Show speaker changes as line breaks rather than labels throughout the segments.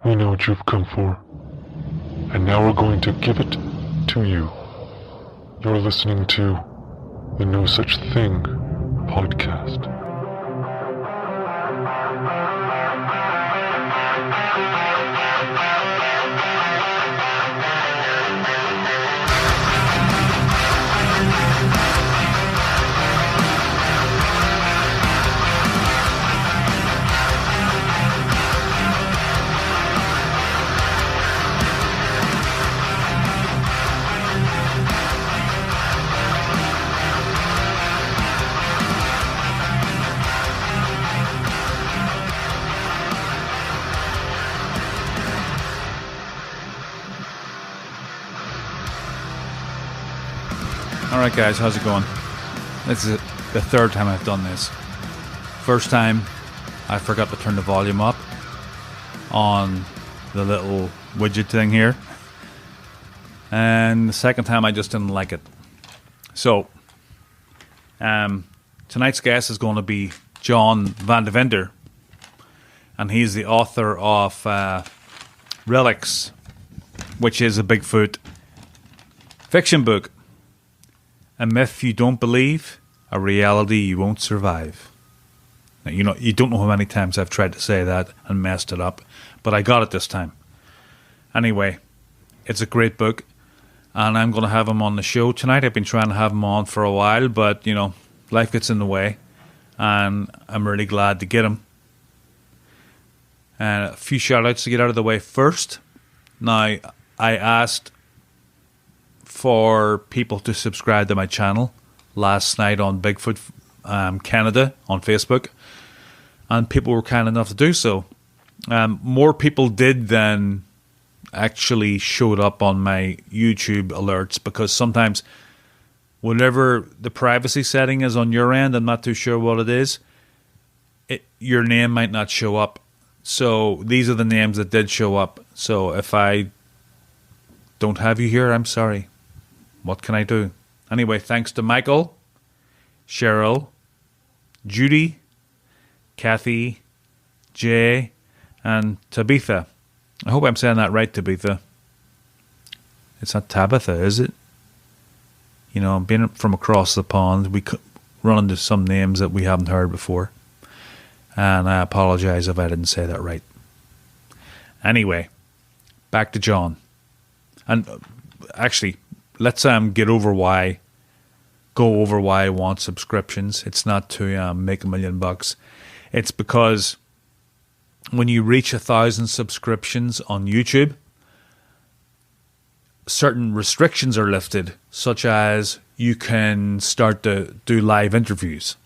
We know what you've come for, and now we're going to give it to you. You're listening to the No Such Thing podcast.
Alright guys, how's it going? This is the third time I've done this. First time, I forgot to turn the volume up on the little widget thing here. And the second time I just didn't like it. So, tonight's guest is going to be John Vandeventer. And he's the author of Relics, which is a Bigfoot fiction book. A myth you don't believe, a reality you won't survive. Now, you don't know how many times I've tried to say that and messed it up, but I got it this time. Anyway, it's a great book, and I'm going to have him on the show tonight. I've been trying to have him on for a while, but, life gets in the way, and I'm really glad to get him. And a few shout-outs to get out of the way first. Now, I asked for people to subscribe to my channel last night on Bigfoot Canada on Facebook, and people were kind enough to do so. More people did than actually showed up on my YouTube alerts, because sometimes whatever the privacy setting is on your end, I'm not too sure what it is, your name might not show up. So these are the names that did show up. So if I don't have you here, I'm sorry. What can I do? Anyway, thanks to Michael, Cheryl, Judy, Kathy, Jay, and Tabitha. I hope I'm saying that right, Tabitha. It's not Tabitha, is it? Being from across the pond, we run into some names that we haven't heard before. And I apologize if I didn't say that right. Anyway, back to John. And actually, let's go over why I want subscriptions. It's not to make $1 million. It's because when you reach 1,000 subscriptions on YouTube, certain restrictions are lifted, such as you can start to do live interviews.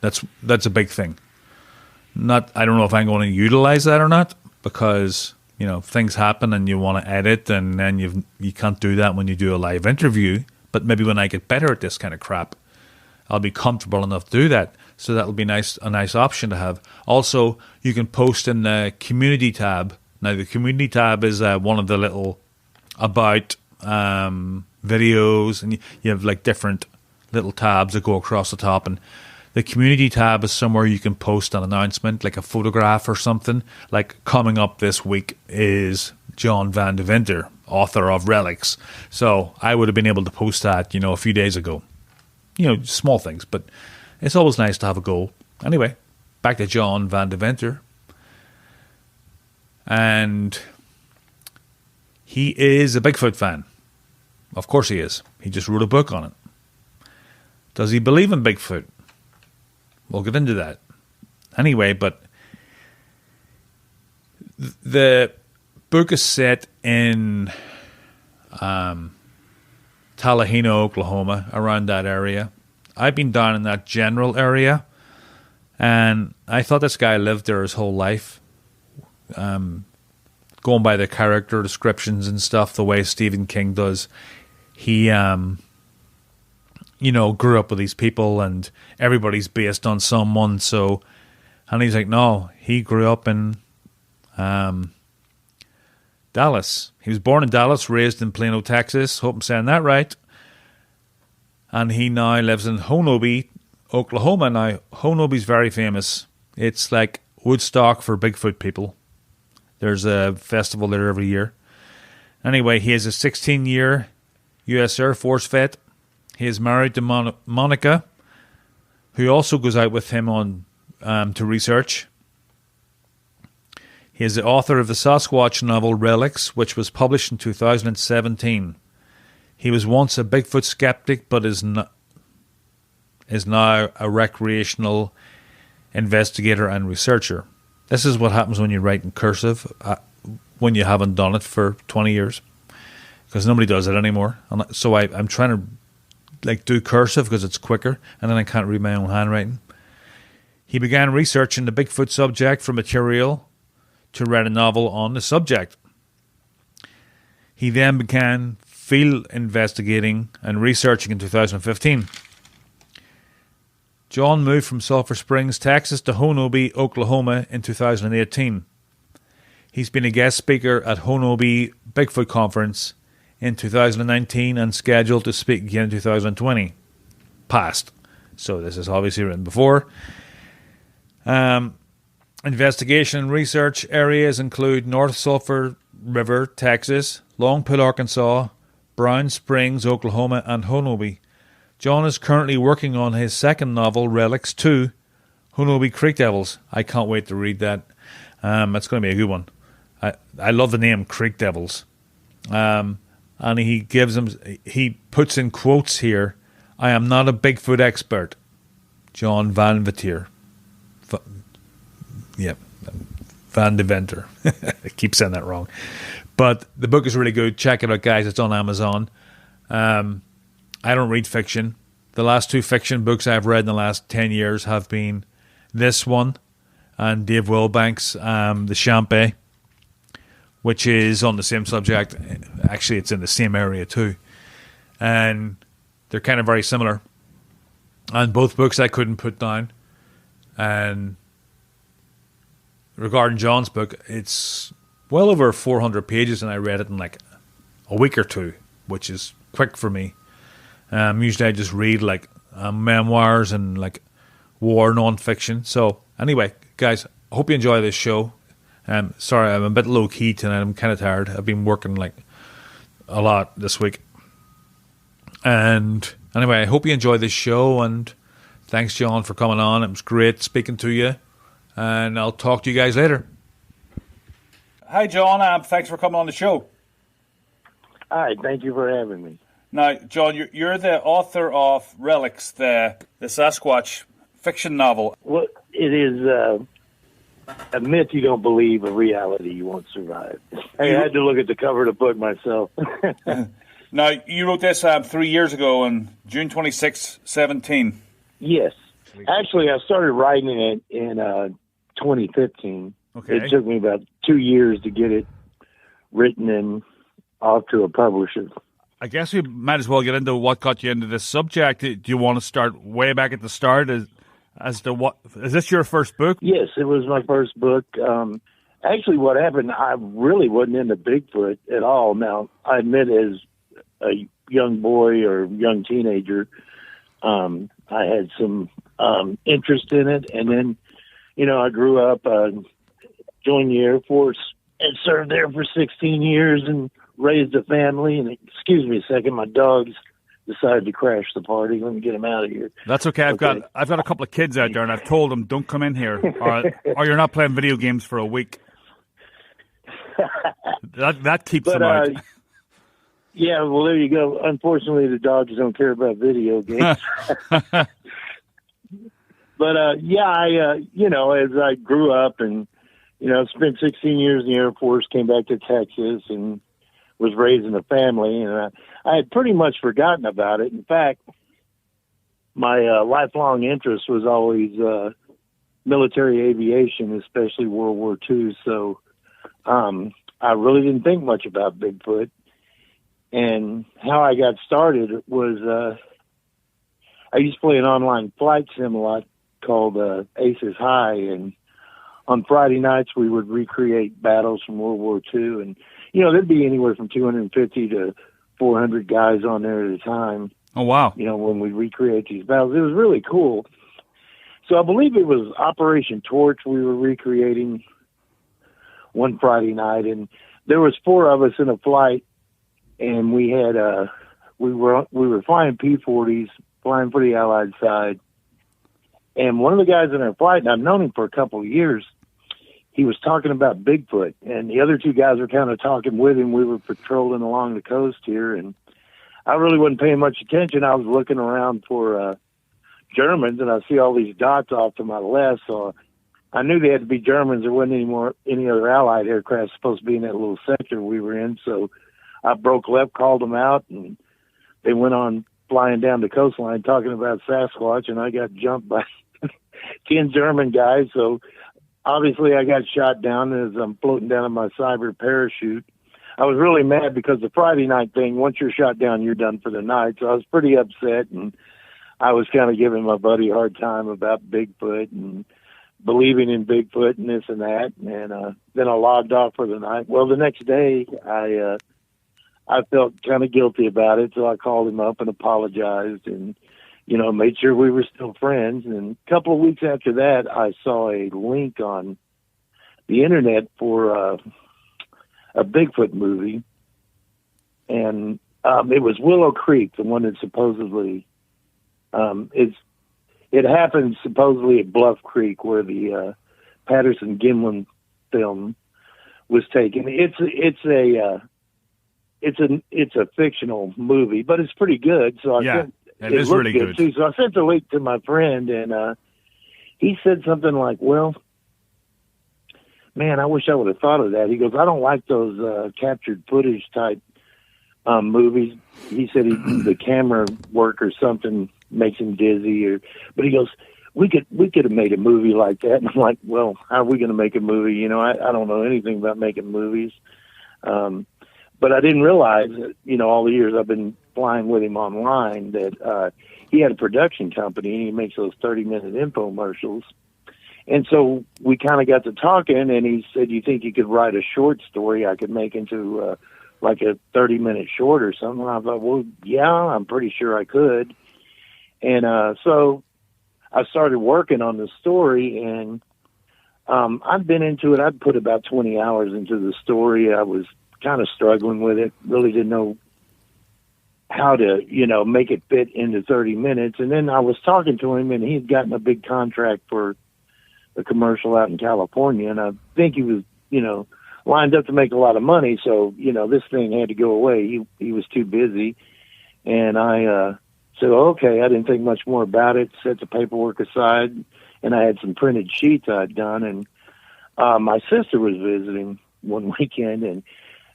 That's a big thing. I don't know if I'm going to utilize that or not, because things happen and you want to edit, and then you can't do that when you do a live interview. But maybe when I get better at this kind of crap, I'll be comfortable enough to do that. So that'll be a nice option to have. Also, you can post in the community tab. Now, the community tab is one of the little about videos, and you have like different little tabs that go across the top, and the community tab is somewhere you can post an announcement, like a photograph or something. Like, coming up this week is John Vandeventer, author of Relics. So I would have been able to post that, a few days ago. Small things, but it's always nice to have a goal. Anyway, back to John Vandeventer. And he is a Bigfoot fan. Of course he is. He just wrote a book on it. Does he believe in Bigfoot? We'll get into that. Anyway, but the book is set in Tallahassee, Oklahoma, around that area. I've been down in that general area, and I thought this guy lived there his whole life. Going by the character descriptions and stuff, the way Stephen King does, he grew up with these people, and everybody's based on someone. So, and he's like, no, he grew up in Dallas. He was born in Dallas, raised in Plano, Texas. Hope I'm saying that right. And he now lives in Honobia, Oklahoma. Now, Honobia's very famous. It's like Woodstock for Bigfoot people. There's a festival there every year. Anyway, he is a 16-year U.S. Air Force vet. He is married to Monica, who also goes out with him on to research. He is the author of the Sasquatch novel Relics, which was published in 2017. He was once a Bigfoot skeptic, but is now a recreational investigator and researcher. This is what happens when you write in cursive, when you haven't done it for 20 years, because nobody does it anymore. So I'm trying to do cursive because it's quicker, and then I can't read my own handwriting. He began researching the Bigfoot subject for material to write a novel on the subject. He then began field investigating and researching in 2015. John moved from Sulphur Springs, Texas to Honobia, Oklahoma in 2018. He's been a guest speaker at Honobia Bigfoot Conference in 2019 and scheduled to speak again in 2020. Past. So this is obviously written before. Investigation and research areas include North Sulphur River, Texas, Long Pool, Arkansas, Brown Springs, Oklahoma, and Honobia. John is currently working on his second novel, Relics 2, Honobia Creek Devils. I can't wait to read that. It's going to be a good one. I love the name Creek Devils. And he puts in quotes here, "I am not a Bigfoot expert." John Vandeventer. Vandeventer. I keep saying that wrong. But the book is really good. Check it out, guys. It's on Amazon. I don't read fiction. The last two fiction books I've read in the last 10 years have been this one and Dave Wilbank's The Champé, which is on the same subject. Actually, it's in the same area too. And they're kind of very similar. And both books I couldn't put down. And regarding John's book, it's well over 400 pages, and I read it in like a week or two, which is quick for me. Usually I just read memoirs and war non-fiction. So anyway, guys, I hope you enjoy this show. Sorry, I'm a bit low-key tonight. I'm kind of tired. I've been working a lot this week. And anyway, I hope you enjoy this show, and thanks, John, for coming on. It was great speaking to you, and I'll talk to you guys later. Hi, John. Thanks for coming on the show.
Hi, thank you for having me.
Now, John, you're the author of Relics, the Sasquatch fiction novel.
Well, it is a myth you don't believe, a reality you won't survive. I had to look at the cover of the book myself.
Now, you wrote this 3 years ago on June 26, 17.
Yes. Actually, I started writing it in 2015.
Okay.
It took me about 2 years to get it written and off to a publisher.
I guess we might as well get into what got you into this subject. Do you want to start way back at the start as to what is this your first book?
Yes, it was my first book. Actually, what happened, I really wasn't into Bigfoot at all. Now, I admit, as a young boy or young teenager, I had some interest in it, and then, I grew up, joined the Air Force, and served there for 16 years, and raised a family. And excuse me a second, my dogs decided to crash the party. Let me get them out of here.
That's okay. I've got a couple of kids out there, and I've told them don't come in here, or you're not playing video games for a week. That keeps them out.
Yeah, well, there you go. Unfortunately, the dogs don't care about video games. But as I grew up and spent 16 years in the Air Force, came back to Texas and was raising a family, and I had pretty much forgotten about it. In fact, my lifelong interest was always military aviation, especially World War II. So I really didn't think much about Bigfoot. And how I got started was I used to play an online flight sim a lot called Aces High, and on Friday nights we would recreate battles from World War II, and there'd be anywhere from 250 to 400 guys on there at a time.
Oh, wow.
When we recreate these battles. It was really cool. So I believe it was Operation Torch we were recreating one Friday night, and there was 4 of us in a flight, and we had we were flying P-40s, flying for the Allied side, and one of the guys in our flight, and I've known him for a couple of years, he was talking about Bigfoot, and the other 2 guys were kind of talking with him. We were patrolling along the coast here, and I really wasn't paying much attention. I was looking around for Germans, and I see all these dots off to my left, so I knew they had to be Germans. There wasn't any other Allied aircraft supposed to be in that little sector we were in, so I broke left, called them out, and they went on flying down the coastline talking about Sasquatch, and I got jumped by 10 German guys, so obviously I got shot down as I'm floating down in my cyber parachute. I was really mad because the Friday night thing, once you're shot down, you're done for the night, so I was pretty upset, and I was kind of giving my buddy a hard time about Bigfoot and believing in Bigfoot and this and that, and then I logged off for the night. Well, the next day, I felt kind of guilty about it, so I called him up and apologized and, made sure we were still friends. And a couple of weeks after that, I saw a link on the internet for a Bigfoot movie, and it was Willow Creek, the one that supposedly it happened supposedly at Bluff Creek, where the Patterson-Gimlin film was taken. It's a fictional movie, but it's pretty good. So
it is really good
too. So I sent the link to my friend, and he said something like, "Well, man, I wish I would have thought of that." He goes, "I don't like those captured footage type movies." He said the camera work or something makes him dizzy, but he goes, we could have made a movie like that. And I'm like, well, how are we going to make a movie? I don't know anything about making movies. But I didn't realize that, all the years I've been flying with him online, that he had a production company and he makes those 30-minute infomercials. And so we kind of got to talking, and he said, "You think you could write a short story I could make into like a 30-minute short or something?" And I thought, well, yeah, I'm pretty sure I could. And so I started working on the story, and I've been into it. I'd put about 20 hours into the story. I was kind of struggling with it, really didn't know how to, make it fit into 30 minutes. And then I was talking to him, and he had gotten a big contract for a commercial out in California, and I think he was, lined up to make a lot of money. So, this thing had to go away. He was too busy. And I said, okay, I didn't think much more about it, set the paperwork aside, and I had some printed sheets I'd done. And my sister was visiting one weekend, and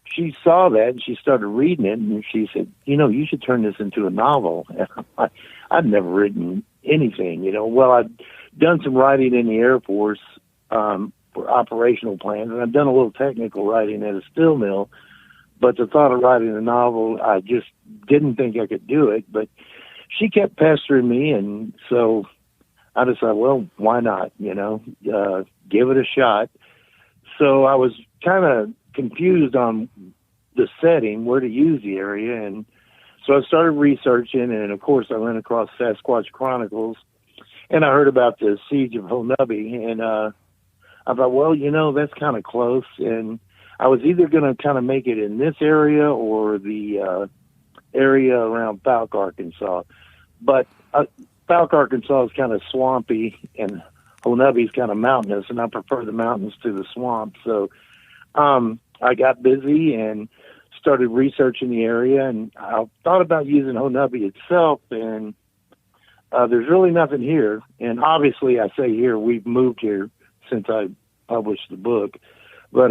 she saw that, and she started reading it, and she said, you should turn this into a novel. And I'd never written anything, Well, I'd done some writing in the Air Force for operational plans, and I've done a little technical writing at a steel mill, but the thought of writing a novel, I just didn't think I could do it. But she kept pestering me, and so I decided, well, why not, give it a shot. So I was kind of confused on the setting, where to use the area, and so I started researching, and of course I ran across Sasquatch Chronicles, and I heard about the siege of Honobia, and I thought, well, that's kind of close, and I was either going to kind of make it in this area or the area around Falk, Arkansas, but Falk, Arkansas is kind of swampy, and Honobia is kind of mountainous, and I prefer the mountains to the swamp, so I got busy and started researching the area, and I thought about using Honobia itself, and there's really nothing here. And obviously, I say here, we've moved here since I published the book. But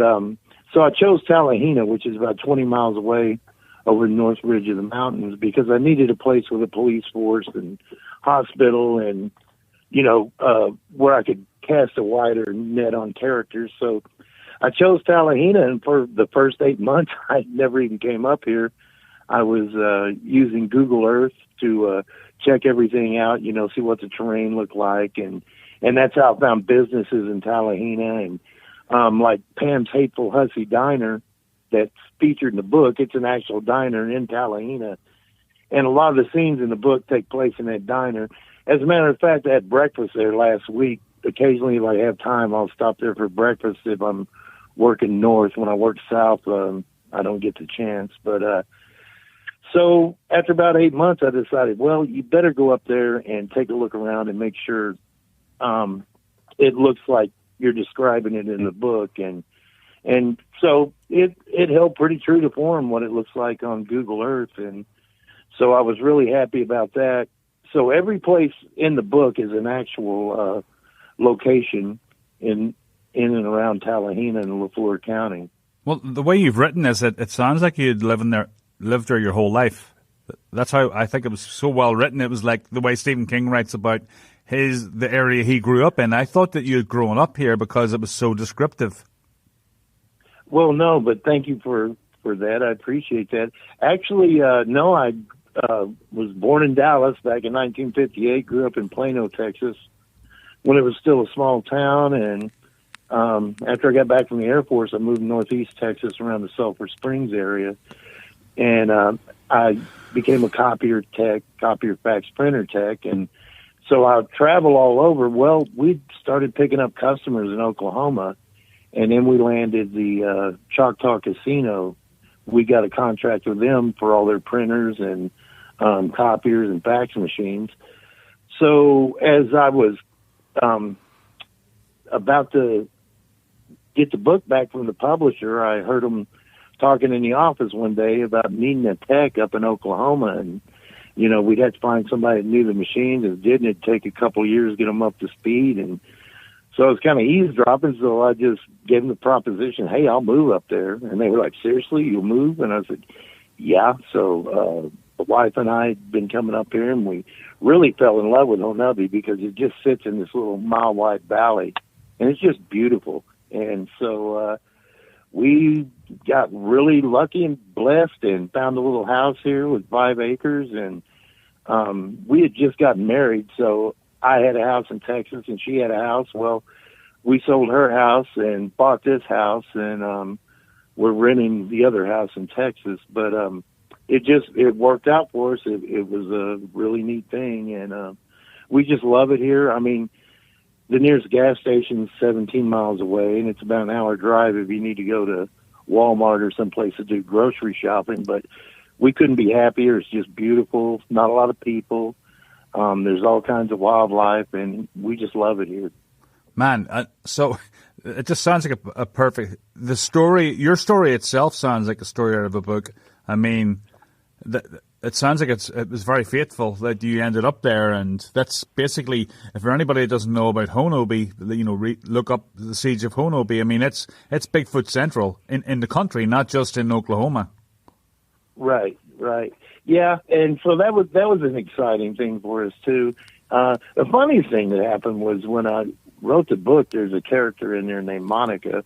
so I chose Tallahena, which is about 20 miles away over the north ridge of the mountains, because I needed a place with a police force and hospital and, where I could cast a wider net on characters. So I chose Tallahena, and for the first 8 months, I never even came up here. I was using Google Earth to check everything out, see what the terrain looked like, and that's how I found businesses in Tallahena, and like Pam's Hateful Hussy Diner that's featured in the book. It's an actual diner in Tallahena, and a lot of the scenes in the book take place in that diner. As a matter of fact, I had breakfast there last week. Occasionally, if I have time, I'll stop there for breakfast if I'm working north. When I work south, I don't get the chance. But so after about 8 months, I decided, well, you better go up there and take a look around and make sure it looks like you're describing it in the book. And so it held pretty true to form what it looks like on Google Earth. And so I was really happy about that. So every place in the book is an actual location in and around Tallahena and LaFleur County.
Well, the way you've written this, it sounds like you'd lived there your whole life. That's how I think it was so well written. It was like the way Stephen King writes about the area he grew up in. I thought that you had grown up here because it was so descriptive.
Well, no, but thank you for that. I appreciate that. Actually, no, I was born in Dallas back in 1958, grew up in Plano, Texas, when it was still a small town. And after I got back from the Air Force, I moved to Northeast Texas around the Sulphur Springs area. And I became a copier fax printer tech. And so I travel all over. Well, we started picking up customers in Oklahoma. And then we landed the Choctaw Casino. We got a contract with them for all their printers and copiers and fax machines. So as I was about to get the book back from the publisher, I heard them talking in the office one day about needing a tech up in Oklahoma. And, you know, we'd have to find somebody that knew the machines and didn't. It'd take a couple of years to get them up to speed. And so I was kind of eavesdropping, so I just gave them the proposition, hey, I'll move up there. And they were like, seriously, you'll move? And I said, yeah. So the wife and I had been coming up here, and we really fell in love with Honobia because it just sits in this little mile-wide valley, and it's just beautiful. And so we got really lucky and blessed and found a little house here with 5 acres, and we had just gotten married, so I had a house in Texas and she had a house. Well, we sold her house and bought this house, and we're renting the other house in Texas. But it worked out for us. It was a really neat thing, and we just love it here. I mean, the nearest gas station is 17 miles away, and it's about an hour drive if you need to go to Walmart or someplace to do grocery shopping. But we couldn't be happier. It's just beautiful. Not a lot of people. There's all kinds of wildlife, and we just love it here.
Man, so it just sounds like a perfect... Your story itself sounds like a story out of a book. I mean, it sounds like it was very faithful that you ended up there, and that's basically, if for anybody that doesn't know about Honobia, look up the Siege of Honobia. I mean, it's Bigfoot Central in the country, not just in Oklahoma.
Right. Yeah, and so that was an exciting thing for us too. The funniest thing that happened was when I wrote the book, there's a character in there named Monica,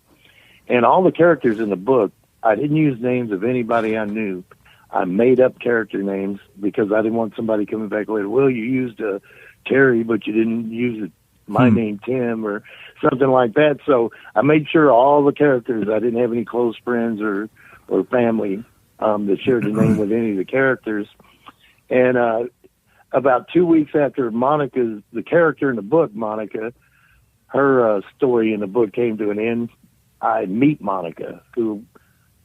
and all the characters in the book, I didn't use names of anybody I knew. I made up character names because I didn't want somebody coming back later. Well, you used Terry, but you didn't use my name, Tim, or something like that. So I made sure all the characters, I didn't have any close friends or family that shared the name with any of the characters. And about 2 weeks after the character in the book, Monica, her story in the book came to an end, I meet Monica, who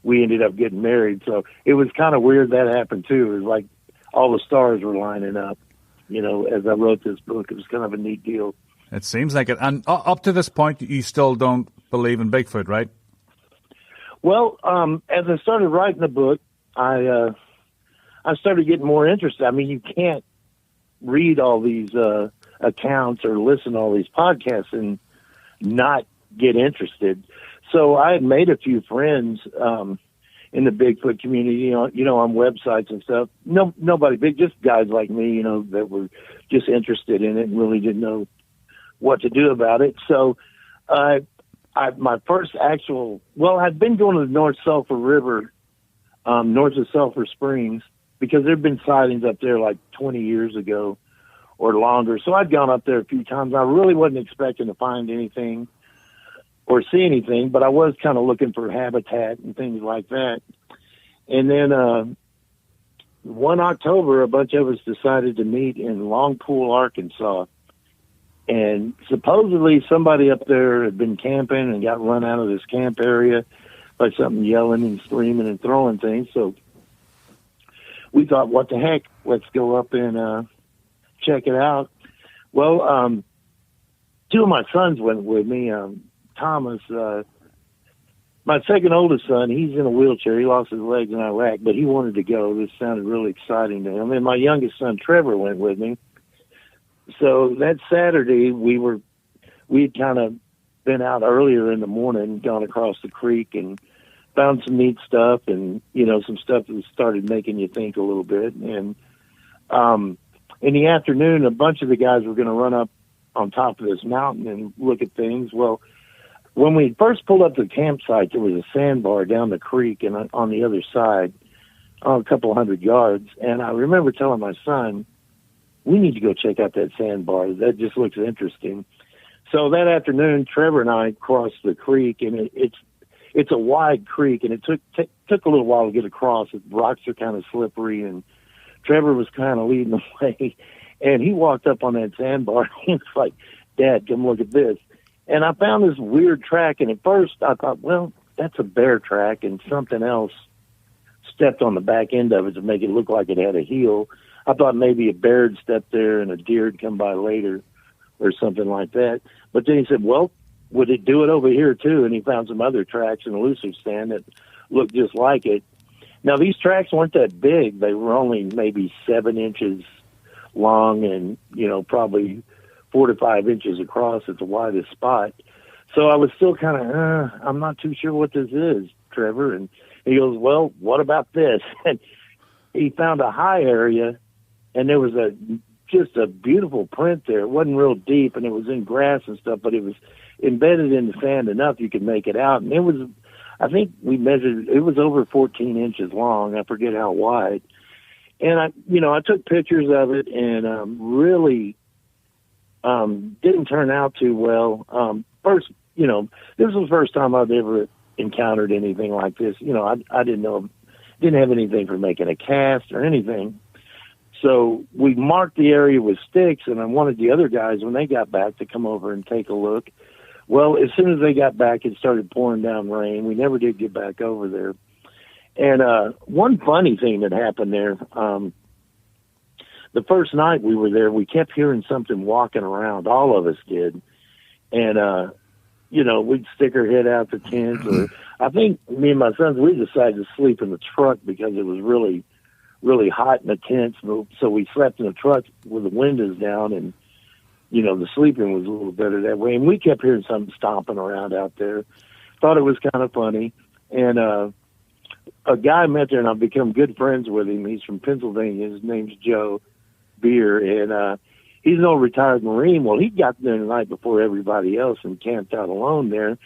we ended up getting married. So it was kind of weird that happened too. It was like all the stars were lining up, as I wrote this book. It was kind of a neat deal.
It seems like it. And up to this point, you still don't believe in Bigfoot, right?
Well, as I started writing the book, I started getting more interested. I mean, you can't read all these accounts or listen to all these podcasts and not get interested. So I had made a few friends in the Bigfoot community, on websites and stuff. Nobody big, just guys like me, that were just interested in it and really didn't know what to do about it. So my first I'd been going to the North Sulphur River, north of Sulphur Springs, because there'd been sightings up there like 20 years ago or longer. So I'd gone up there a few times. I really wasn't expecting to find anything or see anything, but I was kind of looking for habitat and things like that. And then one October, a bunch of us decided to meet in Long Pool, Arkansas. And supposedly somebody up there had been camping and got run out of this camp area by something yelling and screaming and throwing things. So we thought, what the heck? Let's go up and check it out. Well, two of my sons went with me. Thomas, my second oldest son, he's in a wheelchair. He lost his legs in Iraq, but he wanted to go. This sounded really exciting to him. And my youngest son, Trevor, went with me. So that Saturday, we'd kind of been out earlier in the morning, gone across the creek and found some neat stuff and, some stuff that started making you think a little bit. And in the afternoon, a bunch of the guys were going to run up on top of this mountain and look at things. Well, when we first pulled up to the campsite, there was a sandbar down the creek and on the other side, a couple hundred yards. And I remember telling my son, we need to go check out that sandbar. That just looks interesting. So that afternoon, Trevor and I crossed the creek, and it's a wide creek, and it took a little while to get across. The rocks are kind of slippery, and Trevor was kind of leading the way. And he walked up on that sandbar. He was like, Dad, come look at this. And I found this weird track, and at first I thought, well, that's a bear track, and something else stepped on the back end of it to make it look like it had a heel. I thought maybe a bear had stepped there and a deer had come by later or something like that. But then he said, well, would it do it over here too? And he found some other tracks in a elusive stand that looked just like it. Now, these tracks weren't that big. They were only maybe 7 inches long and, probably 4 to 5 inches across at the widest spot. So I was still kind of, I'm not too sure what this is, Trevor. And he goes, well, what about this? And he found a high area, and there was just a beautiful print there. It wasn't real deep, and it was in grass and stuff, but it was embedded in the sand enough you could make it out. And it was, I think we measured, it was over 14 inches long. I forget how wide. And I took pictures of it, and really didn't turn out too well. First, this was the first time I'd ever encountered anything like this. I didn't have anything for making a cast or anything. So we marked the area with sticks, and I wanted the other guys, when they got back, to come over and take a look. Well, as soon as they got back, it started pouring down rain. We never did get back over there. And one funny thing that happened there, the first night we were there, we kept hearing something walking around. All of us did. And, we'd stick our head out the tent. Or I think me and my sons, we decided to sleep in the truck because it was really, really hot in the tent. So we slept in the truck with the windows down, and, the sleeping was a little better that way. And we kept hearing something stomping around out there. Thought it was kind of funny. And a guy I met there, and I've become good friends with him. He's from Pennsylvania. His name's Joe Beer, and he's an old retired Marine. Well, he got there the night before everybody else and camped out alone there.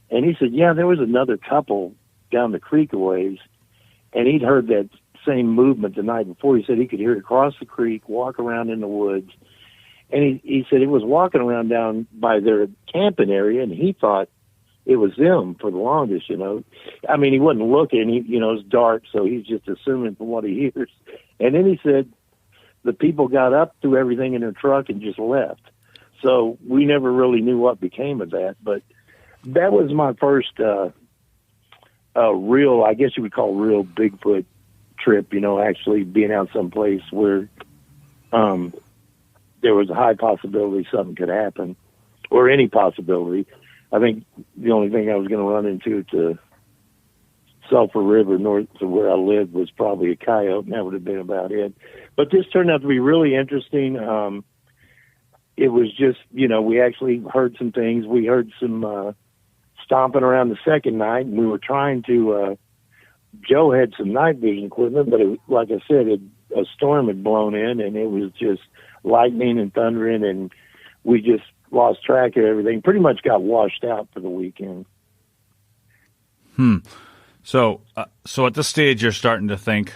And he said, yeah, there was another couple down the creek a ways, and he'd heard that same movement the night before. He said he could hear it across the creek, walk around in the woods. And he said it was walking around down by their camping area, and he thought it was them for the longest, I mean, he wasn't looking. It's dark, so he's just assuming from what he hears. And then he said the people got up, threw everything in their truck, and just left. So we never really knew what became of that. But that was my first real, I guess you would call real Bigfoot trip, actually being out someplace where there was a high possibility something could happen, or any possibility. I think the only thing I was going to run into to Sulphur River north of where I lived was probably a coyote, and that would have been about it. But this turned out to be really interesting. It was just, we actually heard some things. We heard some stomping around the second night, and we were trying to, Joe had some night vision equipment, but like I said, a storm had blown in, and it was just lightning and thundering, and we just lost track of everything. Pretty much got washed out for the weekend.
So at this stage, you're starting to think,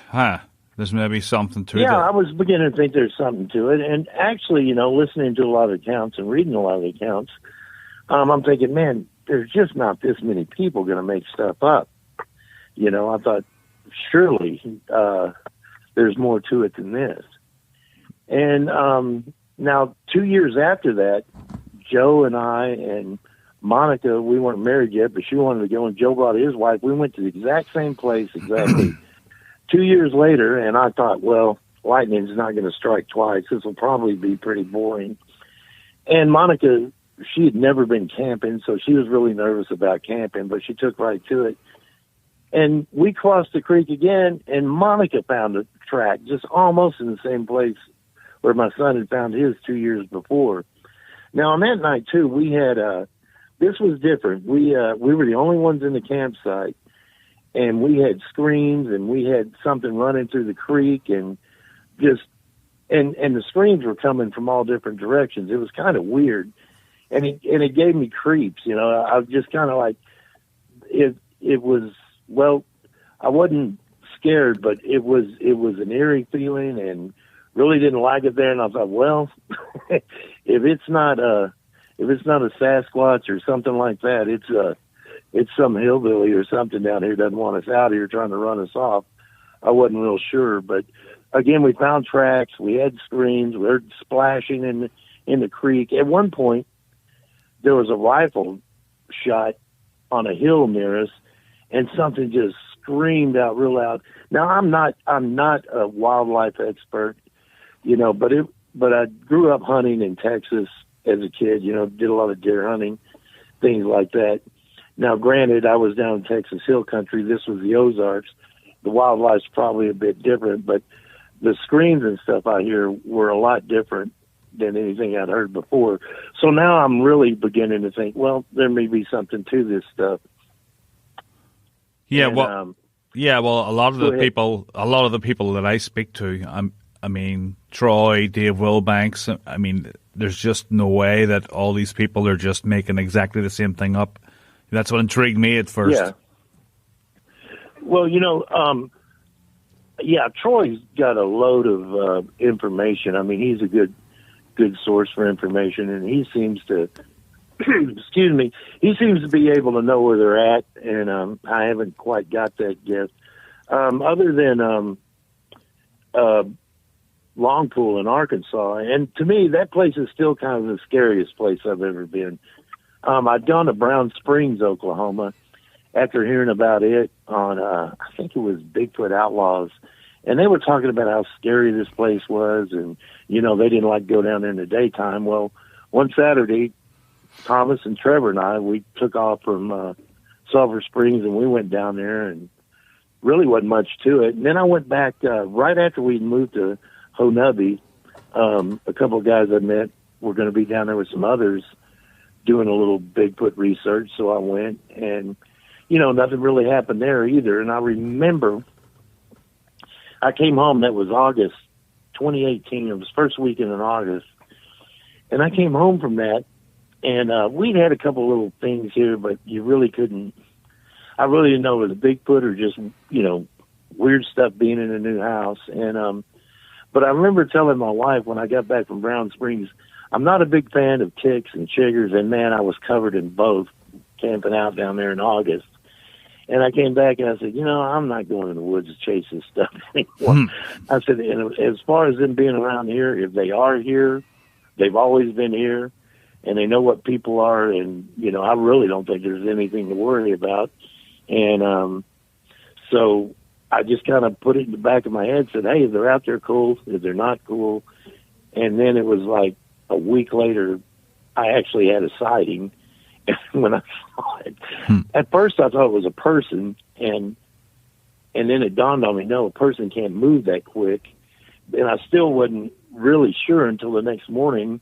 there's maybe something to it.
Yeah, I was beginning to think there's something to it. And actually, listening to a lot of accounts and reading a lot of accounts, I'm thinking, man, there's just not this many people going to make stuff up. I thought, surely there's more to it than this. And now, 2 years after that, Joe and I and Monica, we weren't married yet, but she wanted to go, and Joe brought his wife. We went to the exact same place exactly 2 years later, and I thought, well, lightning's not going to strike twice. This will probably be pretty boring. And Monica, she had never been camping, so she was really nervous about camping, but she took right to it. And we crossed the creek again, and Monica found a track just almost in the same place where my son had found his 2 years before. Now, on that night, too, we had this was different. We were the only ones in the campsite, and we had screams, and we had something running through the creek, and just and the screams were coming from all different directions. It was kind of weird, and it gave me creeps. You know, I was just kind of like it was. Well, I wasn't scared, but it was an eerie feeling, and really didn't like it there. And I thought, well, if it's not a Sasquatch or something like that, it's some hillbilly or something down here doesn't want us out here trying to run us off. I wasn't real sure, but again, we found tracks. We had screams. We heard splashing in the creek. At one point, there was a rifle shot on a hill near us, and something just screamed out real loud. Now, I'm not a wildlife expert, you know, but I grew up hunting in Texas as a kid, you know, did a lot of deer hunting, things like that. Now, granted, I was down in Texas Hill Country. This was the Ozarks. The wildlife's probably a bit different, but the screams and stuff I hear were a lot different than anything I'd heard before. So now I'm really beginning to think, well, there may be something to this stuff.
Yeah,
and,
well, a lot of the people that I speak to, I mean, Troy, Dave Wilbanks, I mean, there's just no way that all these people are just making exactly the same thing up. That's what intrigued me at first.
Yeah. Well, you know, Troy's got a load of information. I mean, he's a good source for information, and he seems to. Excuse me. He seems to be able to know where they're at, and I haven't quite got that gift. Other than Longpool in Arkansas, and to me, that place is still kind of the scariest place I've ever been. I'd gone to Brown Springs, Oklahoma, after hearing about it on, I think it was Bigfoot Outlaws, and they were talking about how scary this place was, and, you know, they didn't like to go down there in the daytime. Well, one Saturday, Thomas and Trevor and I, we took off from Sulphur Springs, and we went down there, and really wasn't much to it. And then I went back right after we moved to Honobia. A couple of guys I met were going to be down there with some others doing a little Bigfoot research, so I went, and, you know, nothing really happened there either. And I remember I came home, that was August 2018. It was first weekend in August. And I came home from that, and we'd had a couple little things here, but you really couldn't, I really didn't know if it was Bigfoot or just, you know, weird stuff being in a new house. And, but I remember telling my wife when I got back from Brown Springs, I'm not a big fan of ticks and chiggers, and man, I was covered in both camping out down there in August. And I came back and I said, you know, I'm not going in the woods to chase this stuff anymore. I said, and as far as them being around here, if they are here, they've always been here, and they know what people are, and, you know, I really don't think there's anything to worry about. And so I just kind of put it in the back of my head, said, hey, if they're out there, cool. If they're not, cool. And then it was like a week later, I actually had a sighting. And when I saw it, at first I thought it was a person, and then it dawned on me, no, a person can't move that quick. And I still wasn't really sure until the next morning.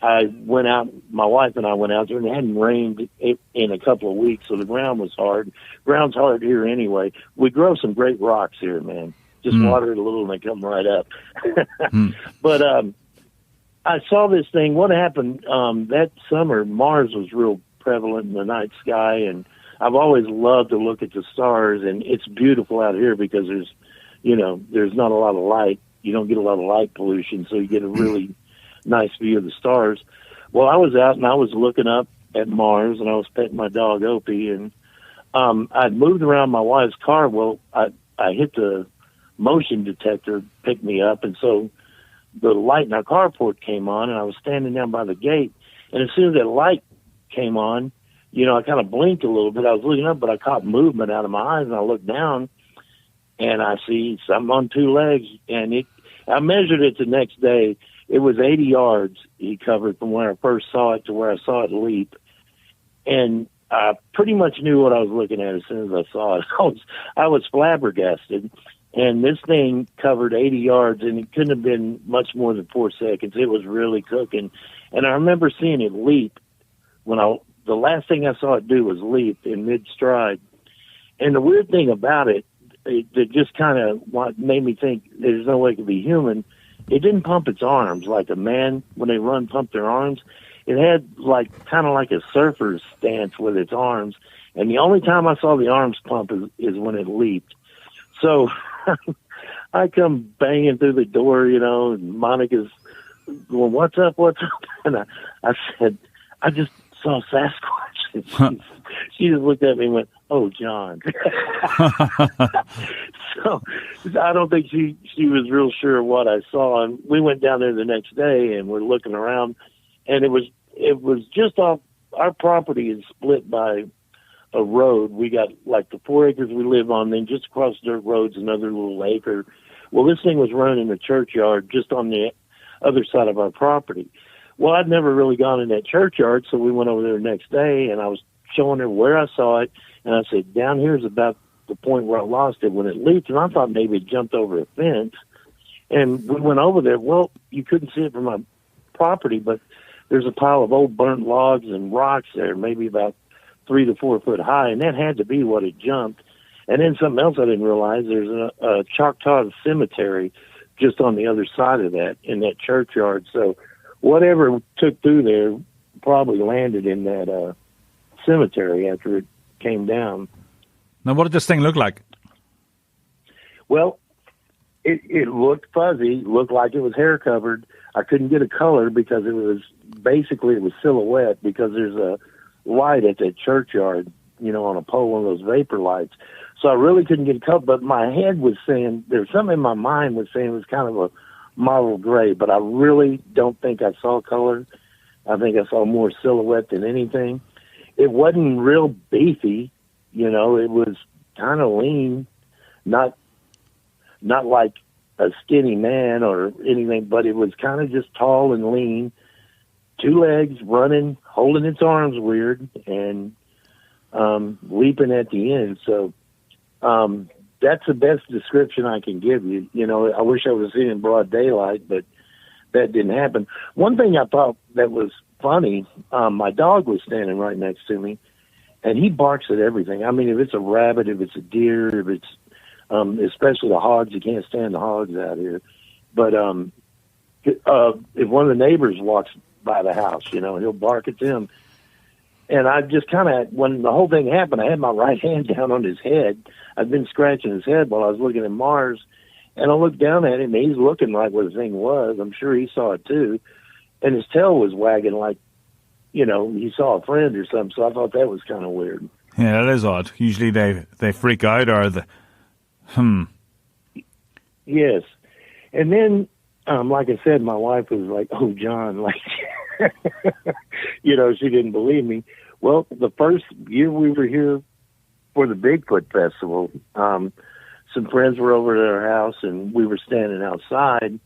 I went out, my wife and I went out there, and it hadn't rained in a couple of weeks, so the ground was hard. Ground's hard here anyway. We grow some great rocks here, man. Just water it a little and they come right up. But I saw this thing. What happened that summer, Mars was real prevalent in the night sky, and I've always loved to look at the stars, and it's beautiful out here because there's, you know, there's not a lot of light. You don't get a lot of light pollution, so you get a really nice view of the stars. Well, I was out and I was looking up at Mars, and I was petting my dog Opie, and I'd moved around my wife's car. Well, I hit the motion detector, picked me up, and so the light in our carport came on, and I was standing down by the gate, And as soon as that light came on, I kind of blinked a little bit. I was looking up, but I caught movement out of my eyes, and I looked down, and I see something on two legs. And I measured it the next day. It was 80 yards he covered from where I first saw it to where I saw it leap. And I pretty much knew what I was looking at as soon as I saw it. I was flabbergasted. And this thing covered 80 yards, and it couldn't have been much more than 4 seconds. It was really cooking. And I remember seeing it leap the last thing I saw it do was leap in mid-stride. And the weird thing about it just kind of made me think there's no way it could be human. It didn't pump its arms like a man, when they run, pump their arms. It had kind of like a surfer's stance with its arms. And the only time I saw the arms pump is when it leaped. So I come banging through the door, and Monica's going, what's up? And I said, I just saw Sasquatch. And she just looked at me and went, oh, John. So I don't think she was real sure of what I saw. And we went down there the next day, and we're looking around, and it was just off our property is split by a road. We got the 4 acres we live on, then just across dirt roads, another little acre. Well, this thing was running in the churchyard just on the other side of our property. Well, I'd never really gone in that churchyard, so we went over there the next day, and I was showing her where I saw it, and I said, down here is about the point where I lost it when it leaped, and I thought maybe it jumped over a fence. And we went over there. Well, you couldn't see it from my property, but there's a pile of old burnt logs and rocks there, maybe about 3 to 4 foot high, and that had to be what it jumped. And then something else I didn't realize, there's a Choctaw cemetery just on the other side of that, in that churchyard. So whatever took through there probably landed in that cemetery after it came down.
Now, what did this thing look like?
Well, it looked fuzzy, looked like it was hair covered. I couldn't get a color because it was silhouette, because there's a light at that churchyard, on a pole, one of those vapor lights. So I really couldn't get a color, but my head was saying, there's something in my mind was saying it was kind of a mottled gray, but I really don't think I saw color. I think I saw more silhouette than anything. It wasn't real beefy, it was kind of lean, not like a skinny man or anything, but it was kind of just tall and lean, 2 legs, running, holding its arms weird, and leaping at the end. So that's the best description I can give you. I wish I was seeing it in broad daylight, but that didn't happen. One thing I thought that was funny, my dog was standing right next to me, and he barks at everything. I mean, if it's a rabbit, if it's a deer, if it's especially the hogs, you can't stand the hogs out here. But if one of the neighbors walks by the house, he'll bark at them. And I just kind of, when the whole thing happened, I had my right hand down on his head. I'd been scratching his head while I was looking at Mars, and I looked down at him, and he's looking like what the thing was. I'm sure he saw it too. And his tail was wagging like, he saw a friend or something. So I thought that was kind of weird.
Yeah, that is odd. Usually they freak out or
Yes. And then, like I said, my wife was like, oh, John, she didn't believe me. Well, the first year we were here for the Bigfoot Festival, some friends were over at our house, and we were standing outside,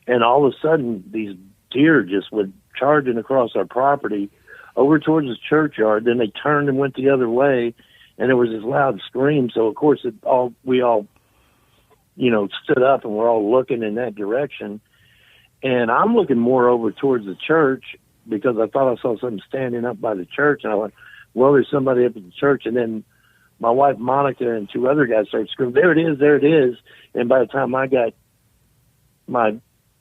and all of a sudden these deer just went charging across our property over towards the churchyard. Then they turned and went the other way, and there was this loud scream. So, of course, we all stood up, and we're all looking in that direction. And I'm looking more over towards the church because I thought I saw something standing up by the church. And I went, well, there's somebody up at the church. And then my wife, Monica, and 2 other guys started screaming, there it is, there it is. And by the time I got my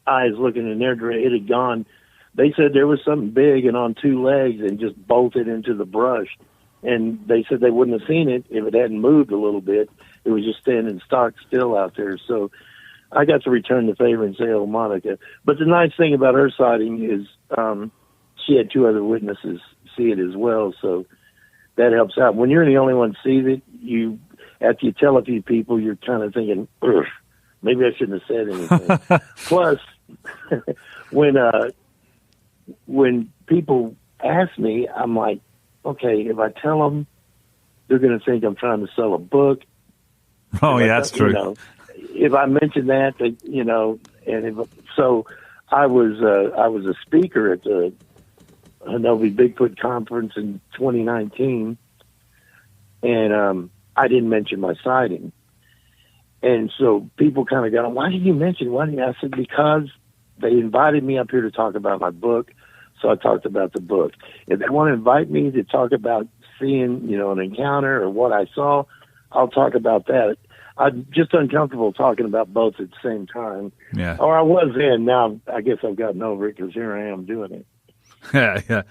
eyes looking in their direction, it had gone. They said there was something big and on 2 legs and just bolted into the brush. And they said they wouldn't have seen it if it hadn't moved a little bit. It was just standing stock still out there. So I got to return the favor and say, oh, Monica. But the nice thing about her sighting is she had 2 other witnesses see it as well. So that helps out. When you're the only one who sees it, after you tell a few people, you're kind of thinking, maybe I shouldn't have said anything. Plus, when people asked me, I'm like, okay, if I tell them, they're going to think I'm trying to sell a book.
Oh, yeah, that's true.
You know, if I mention that, you know, and so I was a speaker at the Honobia Bigfoot conference in 2019, and I didn't mention my sighting. And so people kind of go, why did you mention? I said, because they invited me up here to talk about my book, so I talked about the book. If they want to invite me to talk about seeing, you know, an encounter or what I saw, I'll talk about that. I'm just uncomfortable talking about both at the same time.
Yeah.
Or I was then. Now I guess I've gotten over it because here I am doing it.
Yeah.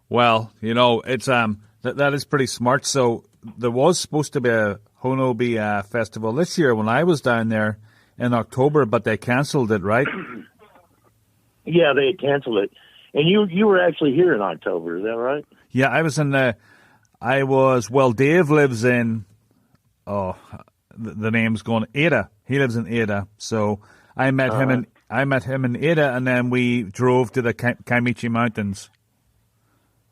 Well, you know, it's that is pretty smart. So there was supposed to be a Honobia festival this year when I was down there in October, but they canceled it, right?
Yeah, they had canceled it. And you were actually here in October, is that right?
Yeah, I was in well, Dave lives in, the name's going, Ada. He lives in Ada. So I met him in Ada, and then we drove to the Kaimichi Mountains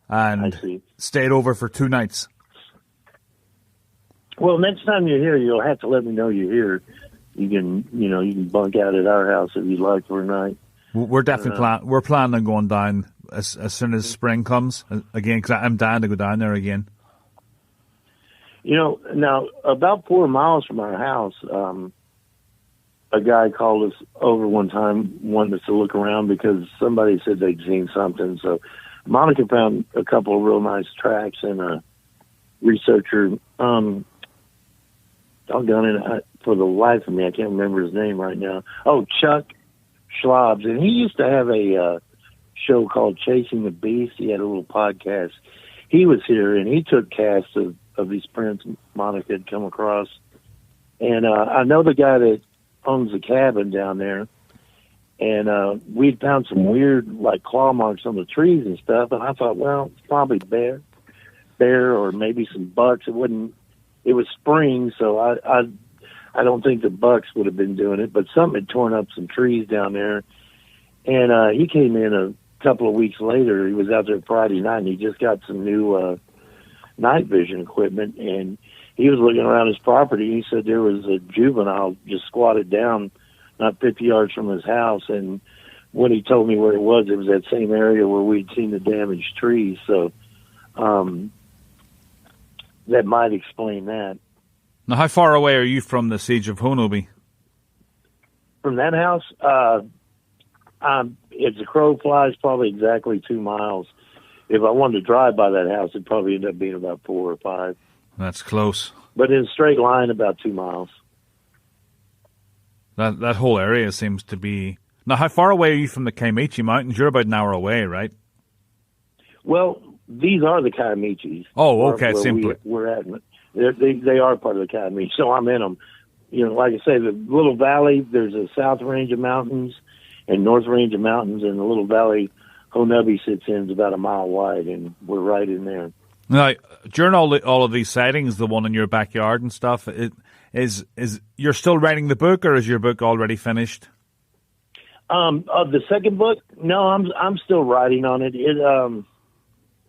and stayed over for 2 nights.
Well, next time you're here, you'll have to let me know you're here. You can bunk out at our house if you'd like for a night.
We're definitely we're planning on going down as soon as spring comes again, because I'm dying to go down there again.
You know, now about 4 miles from our house, a guy called us over one time, wanted us to look around because somebody said they'd seen something. So Monica found a couple of real nice tracks, and a researcher, doggone it, for the life of me, I can't remember his name right now. Oh, Chuck Schlabs, and he used to have a show called Chasing the Beast. He had a little podcast. He was here, and he took casts of these prints Monica had come across. And I know the guy that owns the cabin down there, and we'd found some weird, like, claw marks on the trees and stuff, and I thought, well, it's probably bear, or maybe some bucks. It was spring, so I don't think the bucks would have been doing it, but something had torn up some trees down there. And he came in a couple of weeks later. He was out there Friday night, and he just got some new night vision equipment. And he was looking around his property. He said there was a juvenile just squatted down not 50 yards from his house. And when he told me where it was that same area where we'd seen the damaged trees. So that might explain that.
Now, how far away are you from the siege of Honobia?
From that house, if the crow flies, probably exactly 2 miles. If I wanted to drive by that house, it'd probably end up being about 4 or 5.
That's close.
But in a straight line, about 2 miles.
That whole area seems to be... Now, how far away are you from the Kaimichi Mountains? You're about an hour away, right?
Well, these are the Kaimichis.
Oh, okay, simply.
We're at. They are part of the Kaimichi, so I'm in them. You know, like I say, the little valley, there's a south range of mountains and north range of mountains, and the little valley Honobia sits in is about a mile wide, and we're right in there.
Now, during all of these sightings, the one in your backyard and stuff, is you're still writing the book, or is your book already finished?
Of the second book, no, I'm still writing on it.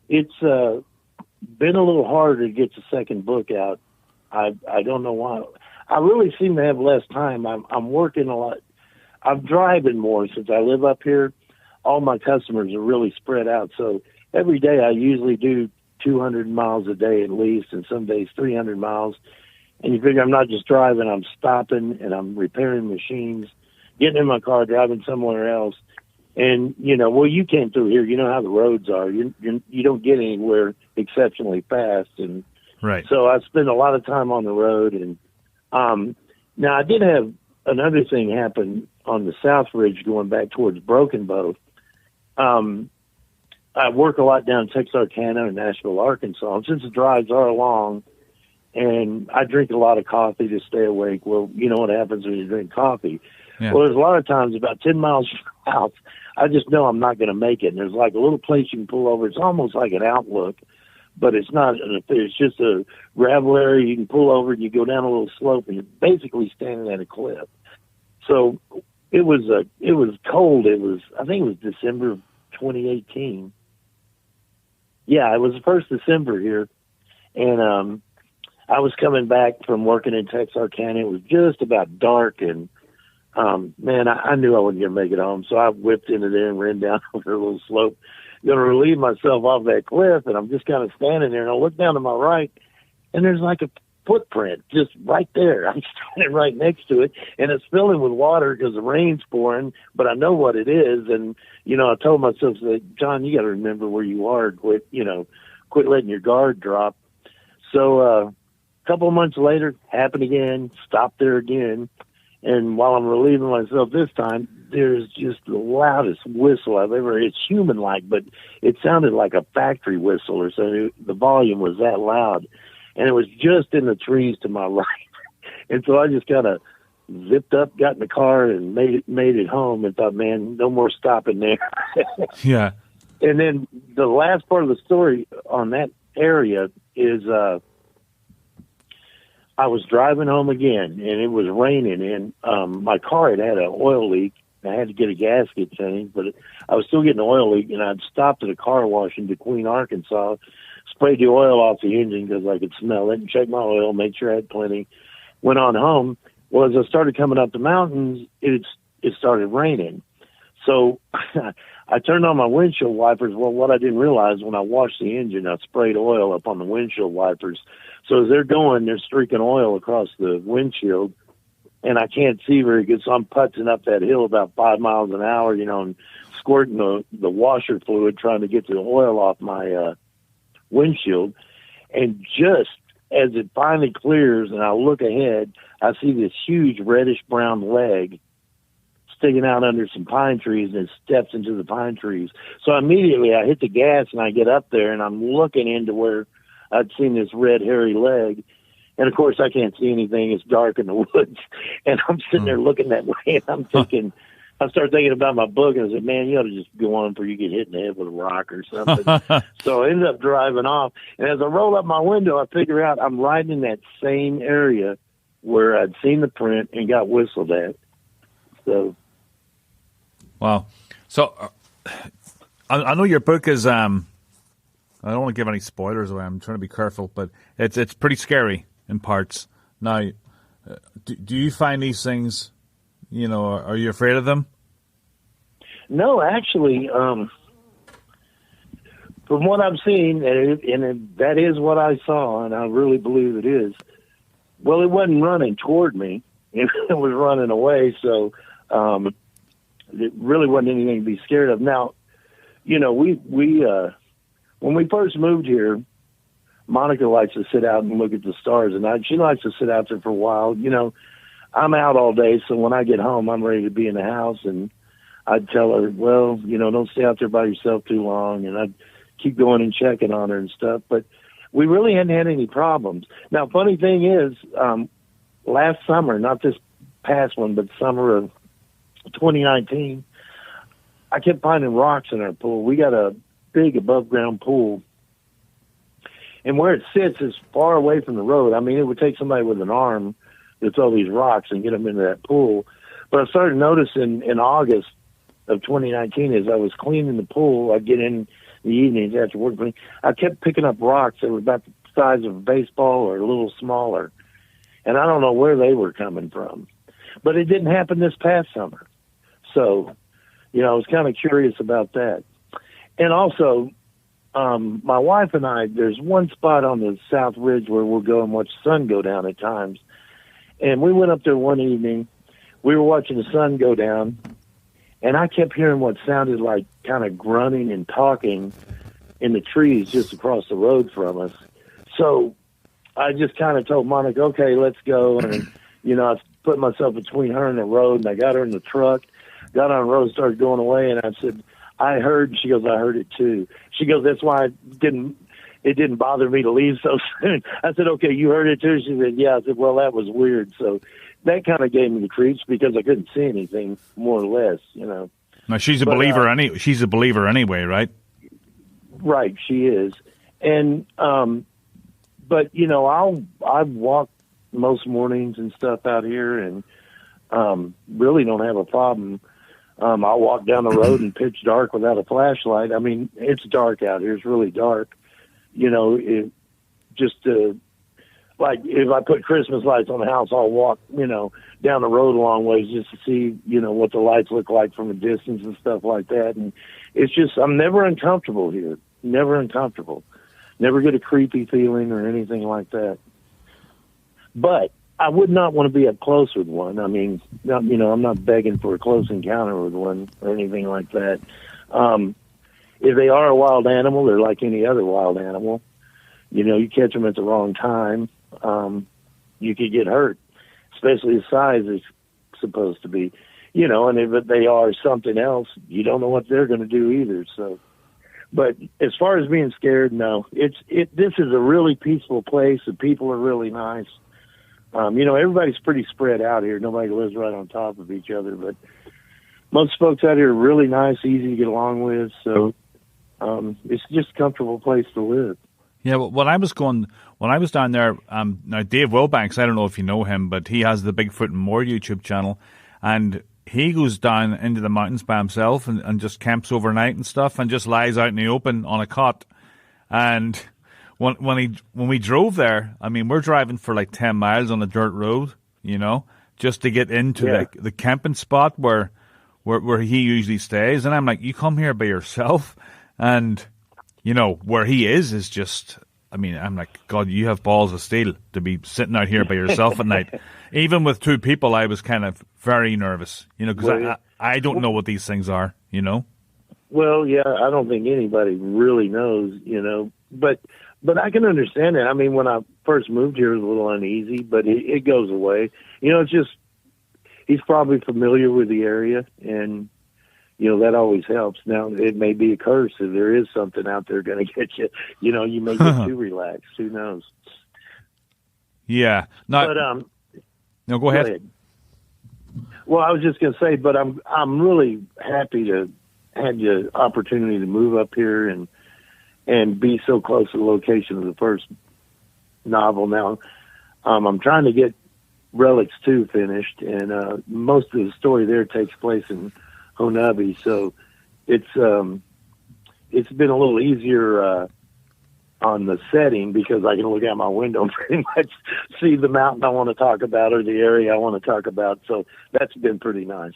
It's been a little harder to get the second book out. I don't know why. I really seem to have less time. I'm working a lot. I'm driving more since I live up here. All my customers are really spread out. So every day I usually do 200 miles a day at least, and some days 300 miles. And you figure I'm not just driving, I'm stopping and I'm repairing machines, getting in my car, driving somewhere else. And, you came through here. You know how the roads are. You don't get anywhere exceptionally fast. And
right.
So I spend a lot of time on the road. And now I did have another thing happen on the South Ridge going back towards Broken Bow. I work a lot down in Texarkana and Nashville, Arkansas. And since the drives are long, and I drink a lot of coffee to stay awake, well, you know what happens when you drink coffee. Yeah. Well, there's a lot of times about 10 miles from the house, I just know I'm not going to make it. And there's like a little place you can pull over. It's almost like an outlook, but it's not. It's just a gravel area. You can pull over and you go down a little slope, and you're basically standing at a cliff. So it was cold. I think it was December of 2018. Yeah, it was the first December here, and I was coming back from working in Texarkana. It was just about dark, and man, I knew I wasn't going to make it home, so I whipped into there and ran down over a little slope, going to relieve myself off that cliff, and I'm just kind of standing there, and I look down to my right, and there's like a footprint just right there. I'm standing right next to it, and it's filling with water because the rain's pouring, but I know what it is, and, I told myself, John, you got to remember where you are, quit letting your guard drop. So a couple of months later, happened again, stopped there again, and while I'm relieving myself this time, there's just the loudest whistle I've ever heard. It's human-like, but it sounded like a factory whistle or something. The volume was that loud, and it was just in the trees to my right. And so I just kind of zipped up, got in the car, and made it home, and thought, man, no more stopping there.
Yeah.
And then the last part of the story on that area is I was driving home again, and it was raining, and my car had an oil leak. I had to get a gasket changed, but I was still getting an oil leak, and I'd stopped at a car wash in DeQueen, Arkansas, sprayed the oil off the engine because I could smell it, and checked my oil, made sure I had plenty, went on home. Well, as I started coming up the mountains, it started raining. So I turned on my windshield wipers. Well, what I didn't realize, when I washed the engine, I sprayed oil up on the windshield wipers. So as they're going, they're streaking oil across the windshield, and I can't see very good. So I'm putzing up that hill about 5 miles an hour, and squirting the washer fluid, trying to get the oil off my windshield. And just as it finally clears and I look ahead, I see this huge reddish-brown leg sticking out under some pine trees, and it steps into the pine trees. So immediately I hit the gas, and I get up there, and I'm looking into where I'd seen this red, hairy leg. And, of course, I can't see anything. It's dark in the woods. And I'm sitting there looking that way, and I'm thinking, I started thinking about my book, and I said, man, you ought to just go on before you get hit in the head with a rock or something. So I ended up driving off. And as I roll up my window, I figure out I'm right in that same area where I'd seen the print and got whistled at. So.
Wow. So I know your book is, I don't want to give any spoilers away. I'm trying to be careful, but it's pretty scary in parts. Now, do you find these things, are you afraid of them?
No, actually, from what I've seen, and that is what I saw, and I really believe it is, well, it wasn't running toward me. It was running away, so it really wasn't anything to be scared of. Now, we when we first moved here, Monica likes to sit out and look at the stars at night. She likes to sit out there for a while. I'm out all day, so when I get home, I'm ready to be in the house, and I'd tell her, well, don't stay out there by yourself too long, and I'd keep going and checking on her and stuff. But we really hadn't had any problems. Now, funny thing is, last summer, not this past one, but summer of 2019, I kept finding rocks in our pool. We got a big above-ground pool, and where it sits is far away from the road. I mean, it would take somebody with an arm to throw these rocks and get them into that pool. But I started noticing in August of 2019, as I was cleaning the pool, I'd get in the evenings after work, I kept picking up rocks that were about the size of a baseball or a little smaller, and I don't know where they were coming from. But it didn't happen this past summer. So, I was kind of curious about that. And also, my wife and I, there's one spot on the South Ridge where we'll go and watch the sun go down at times. And we went up there one evening. We were watching the sun go down, and I kept hearing what sounded like kind of grunting and talking in the trees just across the road from us. So I just kind of told Monica, okay, let's go. And, I put myself between her and the road, and I got her in the truck, got on the road, started going away, and I said, I heard. She goes, I heard it too. She goes, that's why it didn't bother me to leave so soon. I said, okay, you heard it too? She said, yeah. I said, well, that was weird. So that kind of gave me the creeps because I couldn't see anything, more or less,
Now, she's a believer anyway. She's a believer anyway, right?
Right, she is. And, but, I walk most mornings and stuff out here, and really don't have a problem I'll walk down the road in pitch dark without a flashlight. I mean, it's dark out here. It's really dark. You know, like if I put Christmas lights on the house, I'll walk, you know, down the road a long ways just to see, you know, what the lights look like from a distance and stuff like that. And it's just, I'm never uncomfortable here. Never uncomfortable. Never get a creepy feeling or anything like that. But I would not want to be up close with one. I mean, you know, I'm not begging for a close encounter with one or anything like that. If they are a wild animal, they're like any other wild animal. You know, you catch them at the wrong time, you could get hurt, especially the size is supposed to be. You know, and if they are something else, you don't know what they're going to do either. So, but as far as being scared, no. This is a really peaceful place. The people are really nice. You know, everybody's pretty spread out here. Nobody lives right on top of each other, but most folks out here are really nice, easy to get along with. So it's just a comfortable place to live.
Yeah, well, when I was down there, now Dave Wilbanks, I don't know if you know him, but he has the Bigfoot and More YouTube channel, and he goes down into the mountains by himself and just camps overnight and stuff, and just lies out in the open on a cot. And when we drove there, I mean, we're driving for like 10 miles on a dirt road, you know, just to get into the camping spot where he usually stays. And I'm like, you come here by yourself? And, you know, where he is just, I mean, I'm like, God, you have balls of steel to be sitting out here by yourself at night. Even with two people, I was kind of very nervous, you know, because I don't know what these things are, you know?
Well, yeah, I don't think anybody really knows, you know, but I can understand that. I mean, when I first moved here, it was a little uneasy, but it goes away. You know, it's just, he's probably familiar with the area, and, you know, that always helps. Now, it may be a curse if there is something out there going to get you. You know, you may get too relaxed. Who knows?
Yeah. No, go ahead.
Go ahead. Well, I was just going to say, but I'm really happy to have the opportunity to move up here and be so close to the location of the first novel. Now, I'm trying to get Relics 2 finished, and most of the story there takes place in Honobia, so it's been a little easier on the setting because I can look out my window and pretty much see the mountain I want to talk about or the area I want to talk about. So that's been pretty nice.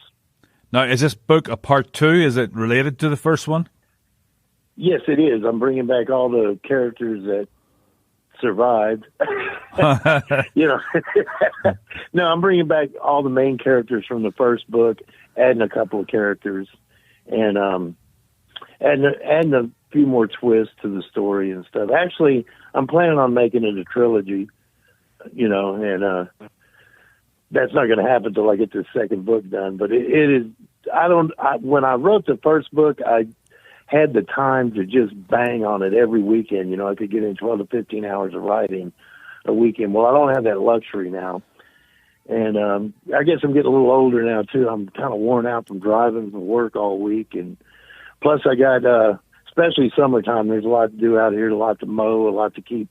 Now, is this book a part 2? Is it related to the first one?
Yes, it is. I'm bringing back all the characters that survived. You know, no, I'm bringing back all the main characters from the first book, adding a couple of characters, and adding a few more twists to the story and stuff. Actually, I'm planning on making it a trilogy, you know, and that's not going to happen until I get this second book done. But it is. When I wrote the first book, I had the time to just bang on it every weekend. You know, I could get in 12 to 15 hours of writing a weekend. Well, I don't have that luxury now. And I guess I'm getting a little older now, too. I'm kind of worn out from driving to work all week. And plus I got, especially summertime, there's a lot to do out here, a lot to mow, a lot to keep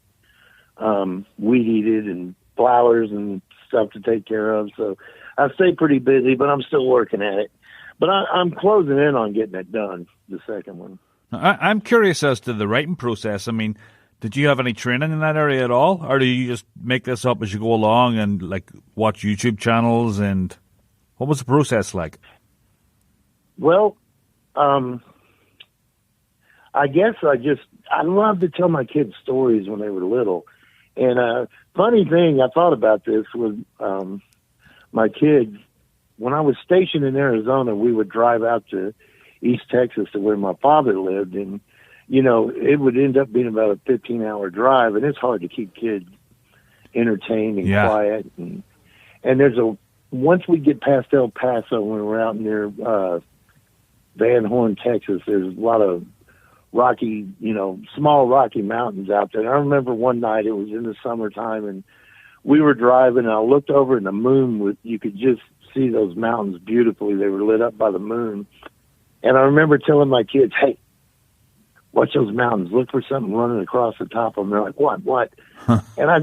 weed eated and flowers and stuff to take care of. So I stay pretty busy, but I'm still working at it. But I'm closing in on getting it done, the second one.
I'm curious as to the writing process. I mean, did you have any training in that area at all? Or do you just make this up as you go along and, like, watch YouTube channels? And what was the process like?
Well, I guess I love to tell my kids stories when they were little. And funny thing, I thought about this with my kids. When I was stationed in Arizona, we would drive out to East Texas to where my father lived. And, you know, it would end up being about a 15-hour drive. And it's hard to keep kids entertained and quiet. And once we get past El Paso, when we're out near Van Horn, Texas, there's a lot of rocky, you know, small rocky mountains out there. And I remember one night, it was in the summertime, and we were driving, and I looked over, and the moon, you could just see those mountains beautifully. They were lit up by the moon. And I remember telling my kids, hey, watch those mountains, look for something running across the top of them. They're like, what? And I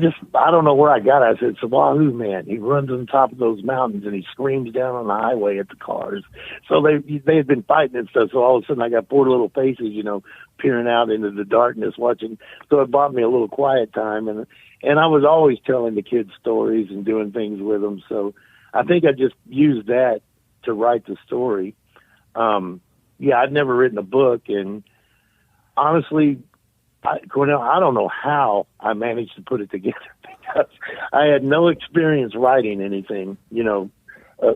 don't know where I got it. I said, it's a Wahoo man. He runs on top of those mountains and he screams down on the highway at the cars. So they had been fighting and stuff. So all of a sudden I got four little faces, peering out into the darkness watching. So it bought me a little quiet time. And I was always telling the kids stories and doing things with them. So I think I just used that to write the story. I'd never written a book, and honestly, Cornell, I don't know how I managed to put it together because I had no experience writing anything,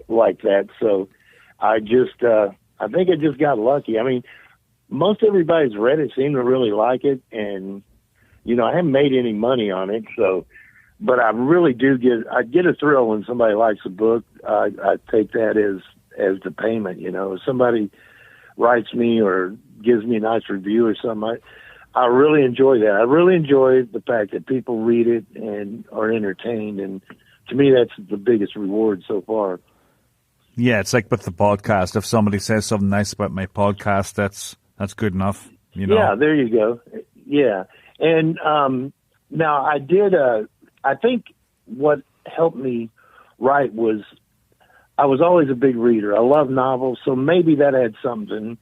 like that. So I think I just got lucky. I mean, most everybody's read it, seemed to really like it, and I haven't made any money on it, so. But I really do get a thrill when somebody likes a book. I take that as the payment. If somebody writes me or gives me a nice review or something, I really enjoy that. I really enjoy the fact that people read it and are entertained, and to me, that's the biggest reward so far.
Yeah, it's like with the podcast. If somebody says something nice about my podcast, that's good enough.
Yeah, there you go. Yeah, and now I did. I think what helped me write was I was always a big reader. I love novels, so maybe that had something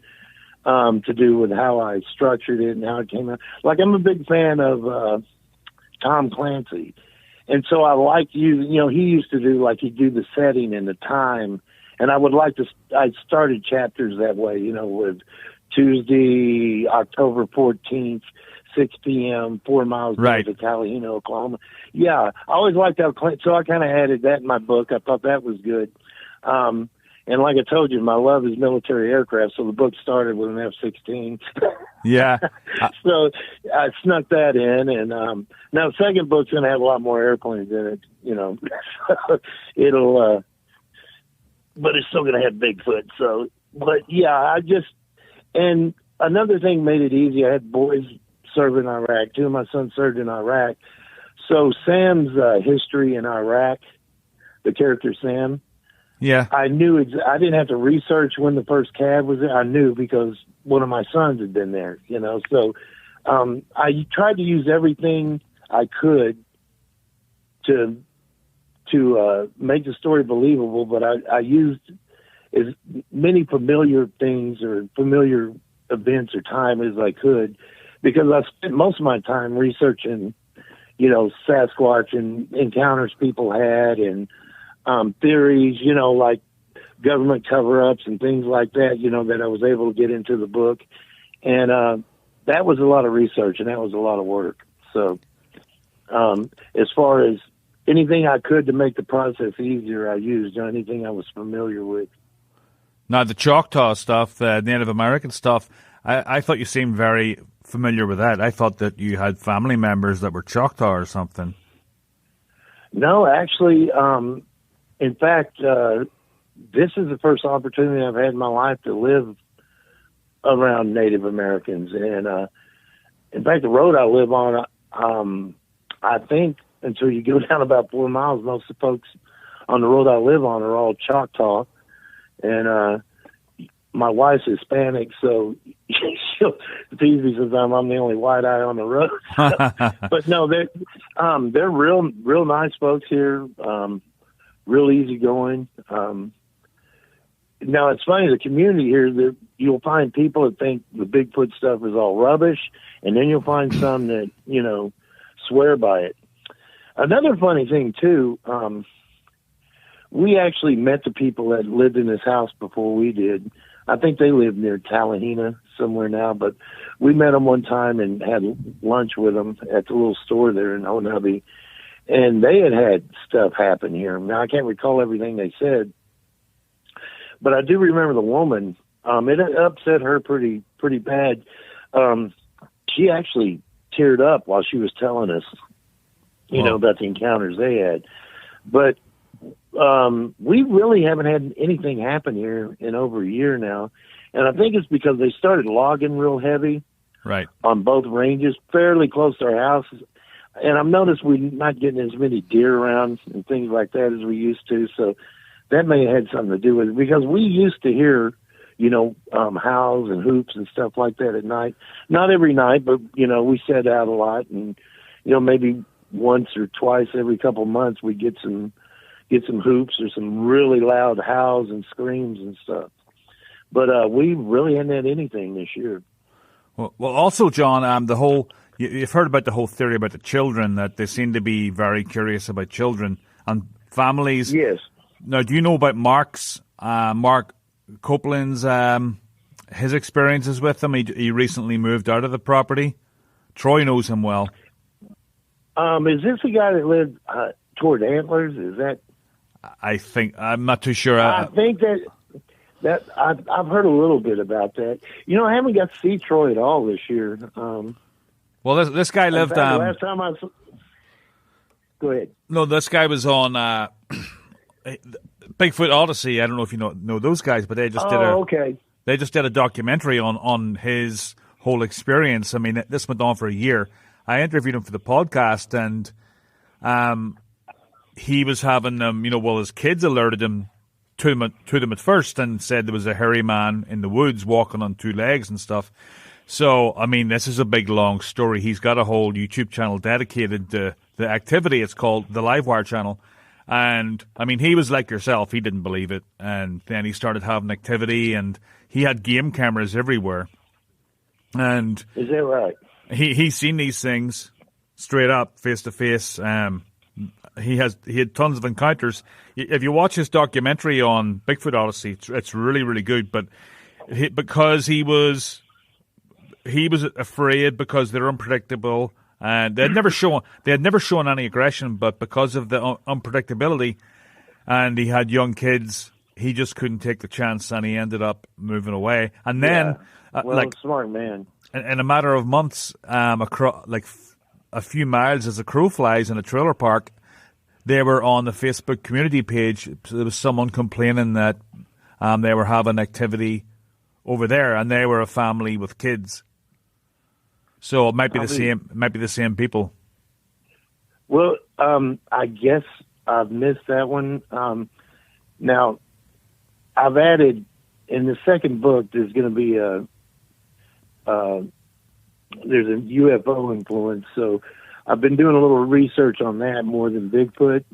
to do with how I structured it and how it came out. Like, I'm a big fan of Tom Clancy, and so I like he used to do, he'd do the setting and the time, and I started chapters that way, with Tuesday, October 14th, 6 p.m., 4 miles
right
to Tallahassee, Oklahoma. Yeah, I always liked that. So I kind of added that in my book. I thought that was good. And like I told you, my love is military aircraft, so the book started with an F-16.
Yeah.
So I snuck that in. And now the second book's going to have a lot more airplanes in it, So it'll, but it's still going to have Bigfoot. So, but yeah, and another thing made it easy. I had boys serve in Iraq. Two of my sons served in Iraq. So Sam's history in Iraq, the character Sam,
yeah,
I knew I didn't have to research when the first cab was there. I knew because one of my sons had been there, So I tried to use everything I could to make the story believable, but I used as many familiar things or familiar events or time as I could, because I spent most of my time researching, Sasquatch and encounters people had and theories, like government cover-ups and things like that, that I was able to get into the book. And that was a lot of research and that was a lot of work. So as far as anything I could to make the process easier, I used anything I was familiar with.
Now, the Choctaw stuff, the Native American stuff, I thought you seemed very familiar with that. I thought that you had family members that were Choctaw or something. No,
actually, in fact, this is the first opportunity I've had in my life to live around Native Americans. And in fact, the road I live on, I think until you go down about 4 miles, most of the folks on the road I live on are all Choctaw. And my wife's Hispanic, so it's easy sometimes I'm the only white eye on the road. But no, they're real nice folks here, real easygoing. Now it's funny, the community here, you'll find people that think the Bigfoot stuff is all rubbish, and then you'll find some that swear by it. Another funny thing too. We actually met the people that lived in this house before we did. I think they live near Tallahassee somewhere now, but we met them one time and had lunch with them at the little store there in Honobia, and they had stuff happen here. Now, I can't recall everything they said, but I do remember the woman. It upset her pretty bad. She actually teared up while she was telling us, about the encounters they had. But we really haven't had anything happen here in over a year now. And I think it's because they started logging real heavy
right
on both ranges, fairly close to our houses. And I've noticed we're not getting as many deer around and things like that as we used to. So that may have had something to do with it, because we used to hear, howls and hoops and stuff like that at night. Not every night, but, we set out a lot, and, maybe once or twice every couple months we get some hoops or some really loud howls and screams and stuff. But we really hadn't had anything this year.
Well, also, John, you've heard about the whole theory about the children, that they seem to be very curious about children and families.
Yes.
Now, do you know about Mark Copeland's his experiences with them? He recently moved out of the property. Troy knows him well.
Is this the guy that lived toward Antlers? Is that?
I think I'm not too sure.
I think that I've heard a little bit about that. I haven't got to see Troy at all this year.
Well, this guy lived.
Last time I. Go ahead.
No, this guy was on Bigfoot Odyssey. I don't know if you know those guys, but they just They just did a documentary on his whole experience. I mean, this went on for a year. I interviewed him for the podcast, and he was having them. His kids alerted him to them at first and said there was a hairy man in the woods walking on two legs and stuff. So, I mean, this is a big, long story. He's got a whole YouTube channel dedicated to the activity. It's called the Livewire channel. And, I mean, he was like yourself. He didn't believe it. And then he started having activity, and he had game cameras everywhere. And
is that right?
He's seen these things straight up, face to face. He had tons of encounters. If you watch his documentary on Bigfoot Odyssey, it's really, really good. But because he was afraid, because they're unpredictable, and they had never shown any aggression, but because of the unpredictability, and he had young kids, he just couldn't take the chance, and he ended up moving away. And then,
smart man.
In a matter of months, across a few miles as a crow flies in a trailer park, they were on the Facebook community page. There was someone complaining that they were having activity over there, and they were a family with kids. So it might be the same people.
Well, I guess I've missed that one. Now, I've added in the second book. There's going to be there's a UFO influence. So I've been doing a little research on that more than Bigfoot.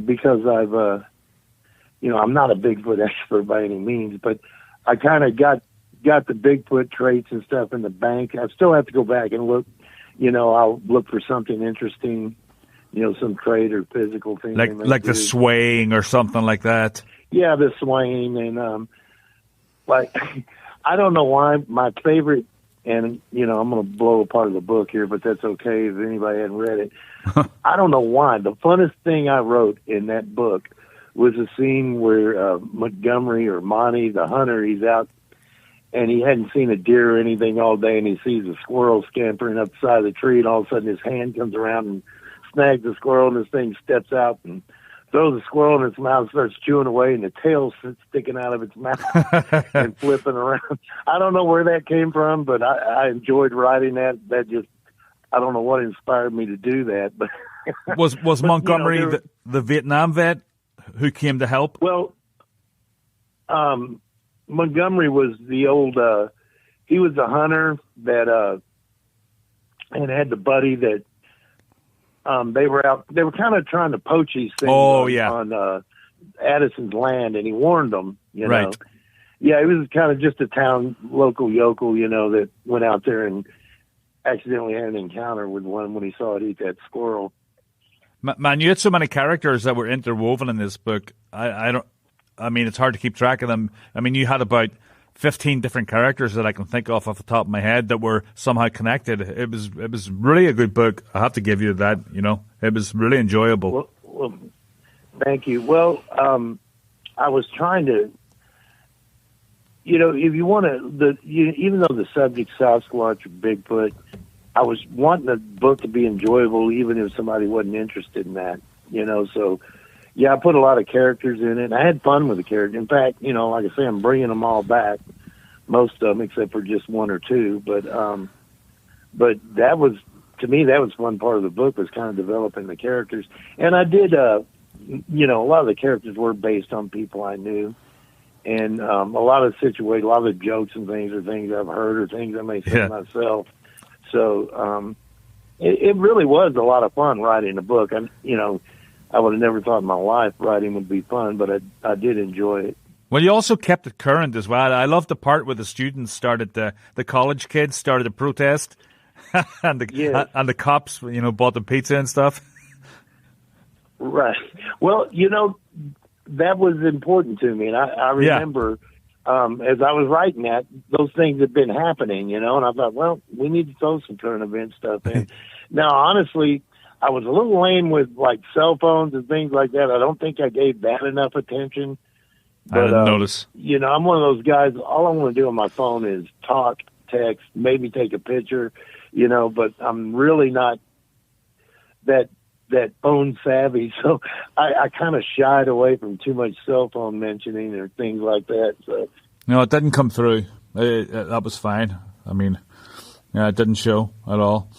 Because I've, I'm not a Bigfoot expert by any means, but I kind of got the Bigfoot traits and stuff in the bank. I still have to go back and look. I'll look for something interesting, some trait or physical thing.
Like the swaying or something like that.
Yeah, the swaying. And, I don't know why my favorite, and, I'm going to blow a part of the book here, but that's okay if anybody hadn't read it. I don't know why. The funnest thing I wrote in that book was a scene where Montgomery or Monty, the hunter, he's out, and he hadn't seen a deer or anything all day, and he sees a squirrel scampering up the side of the tree, and all of a sudden his hand comes around and snags the squirrel, and this thing steps out and throws the squirrel in its mouth and starts chewing away, and the tail sticking out of its mouth and flipping around. I don't know where that came from, but I enjoyed writing that. That just, I don't know what inspired me to do that. But
was Montgomery the Vietnam vet who came to help?
Well, Montgomery was the old, he was a hunter that, and had the buddy that, they were kind of trying to poach these things on Addison's land, and he warned them,
Right.
know. Yeah, he was kind of just a town local yokel, that went out there and accidentally had an encounter with one when he saw it eat that squirrel.
Man, you had so many characters that were interwoven in this book. I mean, it's hard to keep track of them. I mean, you had about 15 different characters that I can think of off the top of my head that were somehow connected. It was really a good book. I have to give you that. It was really enjoyable.
Well, thank you. Well, I was trying to, if you want to, even though the subject Sasquatch or Bigfoot, I was wanting the book to be enjoyable, even if somebody wasn't interested in that. So. Yeah, I put a lot of characters in it. And I had fun with the characters. In fact, like I say, I'm bringing them all back, most of them, except for just one or two. But that was, to me, that was one part of the book, was kind of developing the characters. And I did, a lot of the characters were based on people I knew. And a lot of situations, a lot of the jokes and things are things I've heard or things I may say myself. So it really was a lot of fun writing a book. I would have never thought in my life writing would be fun, but I did enjoy it.
Well, you also kept it current as well. I love the part where the students started, the college kids started a protest, and the cops, bought them pizza and stuff.
Right. Well, that was important to me, and I remember as I was writing that, those things had been happening, and I thought, well, we need to throw some current event stuff in. Now, honestly, I was a little lame with like cell phones and things like that. I don't think I gave that enough attention. But,
I didn't notice.
I'm one of those guys, all I want to do on my phone is talk, text, maybe take a picture, but I'm really not that phone savvy. So I kind of shied away from too much cell phone mentioning or things like that. So
no, it didn't come through. That was fine. I mean, it didn't show at all.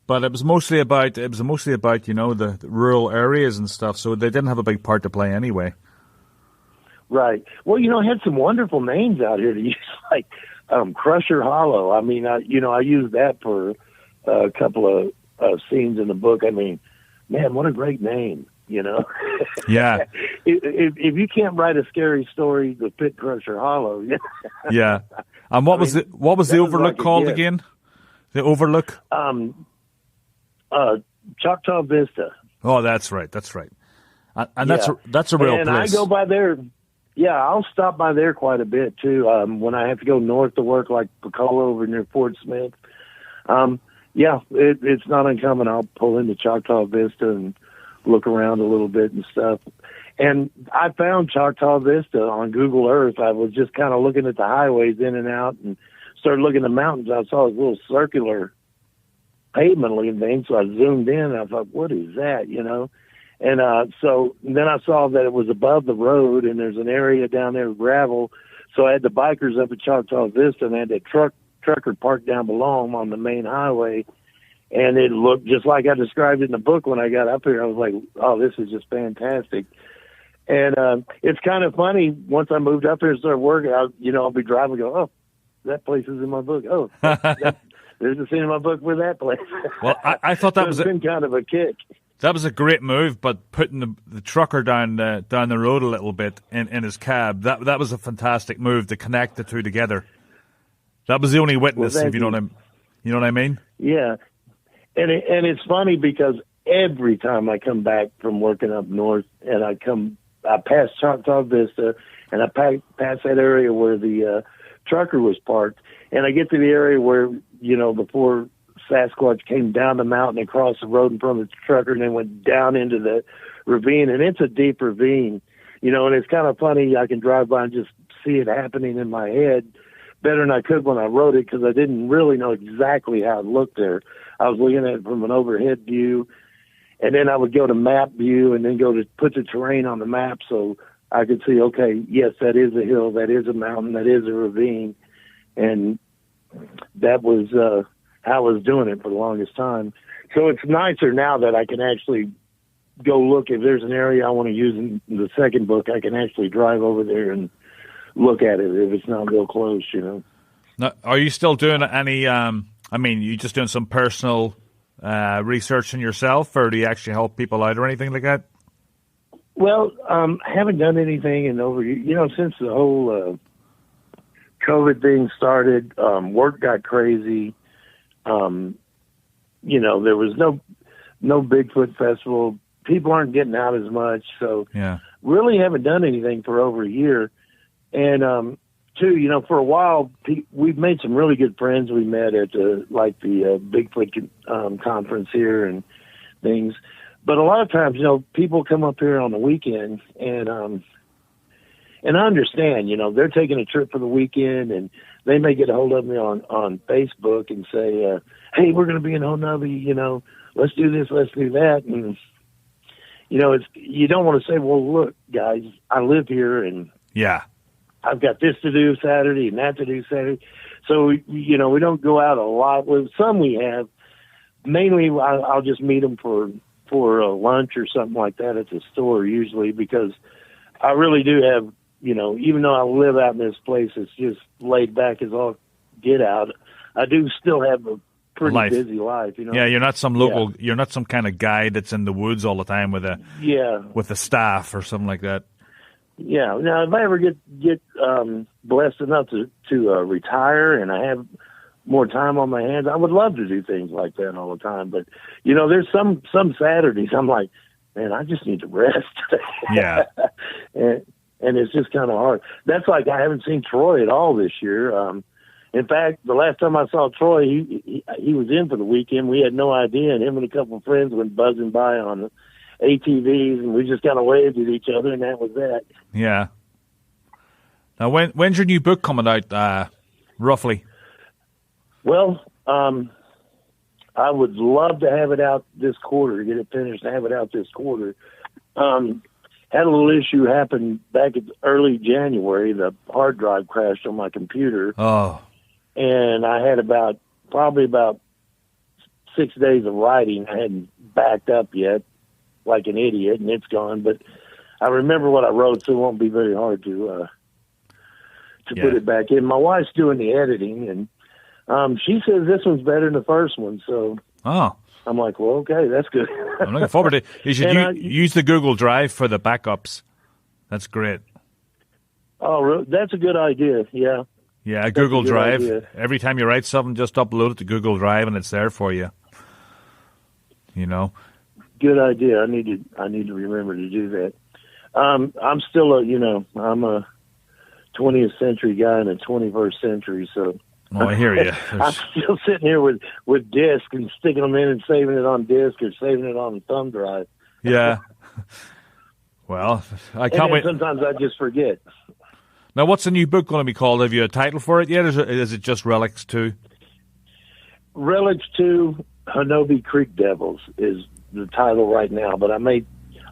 But it was mostly about the rural areas and stuff. So they didn't have a big part to play anyway.
Right. Well, I had some wonderful names out here to use, like Crusher Hollow. I mean, I used that for a couple of scenes in the book. I mean, man, what a great name,
Yeah.
if you can't write a scary story to fit Crusher Hollow,
yeah. And what was the Overlook called again? The Overlook?
Choctaw Vista.
Oh, that's right. And that's a real place.
And I go by there. Yeah, I'll stop by there quite a bit too. When I have to go north to work, like Picola over near Fort Smith. It's not uncommon. I'll pull into Choctaw Vista and look around a little bit and stuff. And I found Choctaw Vista on Google Earth. I was just kind of looking at the highways in and out and started looking at the mountains. I saw this little circular pavement looking thing, so I zoomed in and I thought, what is that, And so then I saw that it was above the road, and there's an area down there with gravel. So I had the bikers up at Choctaw Vista, and I had that trucker parked down below them on the main highway. And it looked just like I described it in the book when I got up here. I was like, oh, this is just fantastic. And it's kind of funny. Once I moved up here and started working, I'll be driving and go, oh, that place is in my book. Oh, there's a scene in my book with that place.
Well, I thought that was
been kind of a kick.
That was a great move, but putting the trucker down the road a little bit in his cab, that was a fantastic move to connect the two together. That was the only witness, if you know what I mean. Yeah,
and it's funny because every time I come back from working up north, and I pass Choctaw Vista, and I pass that area where the trucker was parked, and I get to the area where before Sasquatch came down the mountain across the road in front of the trucker and then went down into the ravine, and it's a deep ravine, and it's kind of funny. I can drive by and just see it happening in my head better than I could when I wrote it, because I didn't really know exactly how it looked there. I was looking at it from an overhead view, and then I would go to map view and then go to put the terrain on the map so I could see, okay, yes, that is a hill, that is a mountain, that is a ravine. And that was how I was doing it for the longest time. So it's nicer now that I can actually go look. If there's an area I want to use in the second book, I can actually drive over there and look at it if it's not real close,
Now, are you still doing any, you just doing some personal research in yourself, or do you actually help people out or anything like that?
Well, I haven't done anything in over, since the whole COVID thing started. Work got crazy. There was no Bigfoot festival. People aren't getting out as much. So really haven't done anything for over a year. And, too, for a while, we've made some really good friends. We met at the Bigfoot conference here and things. But a lot of times, people come up here on the weekend, and I understand, they're taking a trip for the weekend, and they may get a hold of me on Facebook and say, hey, we're going to be in Honobia, let's do this, let's do that. And, you don't want to say, well, look, guys, I live here, and I've got this to do Saturday and that to do Saturday. So, we don't go out a lot. With some we have. Mainly, I'll just meet them for lunch or something like that at the store usually, because I really do have even though I live out in this place, it's just laid back as all get out. I do still have a pretty busy life,
Yeah, you're not some you're not some kind of guy that's in the woods all the time with a staff or something like that.
Yeah. Now, if I ever get blessed enough to retire and I have more time on my hands, I would love to do things like that all the time. But there's some Saturdays I'm like, man, I just need to rest.
Yeah.
and it's just kind of hard. That's like I haven't seen Troy at all this year. In fact, the last time I saw Troy, he was in for the weekend. We had no idea, and him and a couple of friends went buzzing by on ATVs, and we just kind of waved at each other, and that was that.
Yeah. Now, when's your new book coming out, roughly?
Well, I would love to have it out this quarter, to get it finished and have it out this quarter. Had a little issue happen back in early January. The hard drive crashed on my computer.
Oh.
And I had probably about 6 days of writing. I hadn't backed up yet, like an idiot, and it's gone. But I remember what I wrote, so it won't be very hard to put it back in. My wife's doing the editing, and she says this one's better than the first one. So I'm like, well, okay, that's good.
I'm looking forward to it. You should use the Google Drive for the backups. That's great.
Oh, really? That's a good idea, yeah.
Yeah, Google Drive.
Idea.
Every time you write something, just upload it to Google Drive, and it's there for you.
Good idea. I need to remember to do that. I'm still I'm a 20th century guy in the 21st century, so.
Oh, I hear you.
I'm still sitting here with disc and sticking them in and saving it on disc or saving it on thumb drive.
Yeah. Well, I can't wait.
Sometimes I just forget.
Now, what's the new book going to be called? Have you a title for it yet, or is it just Relics 2?
Relics 2, Honobia Creek Devils is the title right now, but I may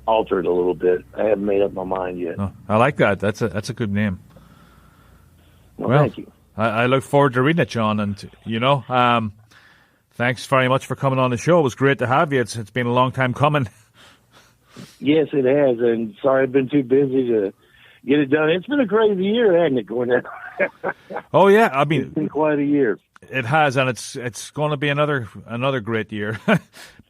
alter it a little bit. I haven't made up my mind yet.
Oh, I like that. That's a good name.
Well, thank you.
I look forward to reading it, John. And, thanks very much for coming on the show. It was great to have you. It's been a long time coming.
Yes, it has. And sorry I've been too busy to get it done. It's been a crazy year, hasn't it, going down?
Oh, yeah. I mean,
it's been quite a year.
It has, and it's going to be another great year.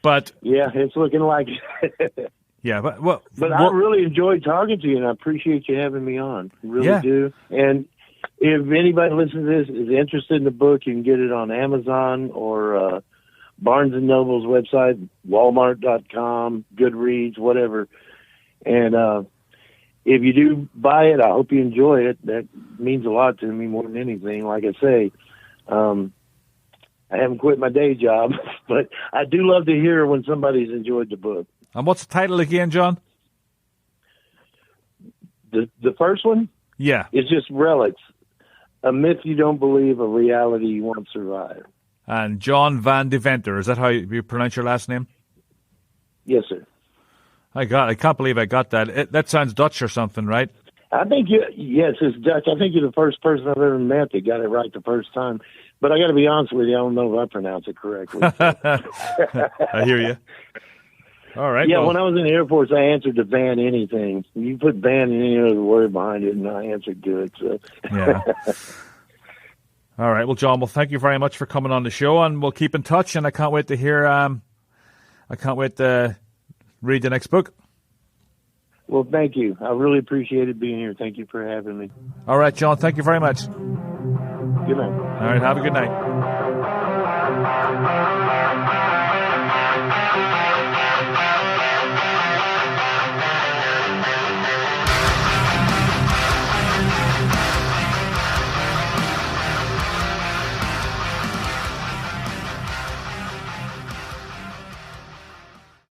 But
yeah, it's looking like it.
Yeah, but
I really enjoyed talking to you, and I appreciate you having me on. Really do. And if anybody listening to this is interested in the book, you can get it on Amazon or Barnes & Noble's website, Walmart.com, Goodreads, whatever. And if you do buy it, I hope you enjoy it. That means a lot to me more than anything. Like I say, I haven't quit my day job, but I do love to hear when somebody's enjoyed the book.
And what's the title again, John?
The first one?
Yeah.
It's just Relics. A myth you don't believe, a reality you won't survive.
And John Vandeventer, is that how you pronounce your last name?
Yes, sir.
I can't believe I got that. That sounds Dutch or something, right?
I think yes, it's Dutch. I think you're the first person I've ever met that got it right the first time. But I got to be honest with you, I don't know if I pronounce it correctly.
I hear you. All right.
Yeah, when I was in the Air Force, I answered to Van anything. You put Van in any other word behind it, and I answered good. So. Yeah.
All right. Well, John, thank you very much for coming on the show, and we'll keep in touch. And I can't wait to hear. I can't wait to read the next book.
Well, thank you. I really appreciated being here. Thank you for having me.
All right, John. Thank you very much.
Good night.
All right. Have a good night.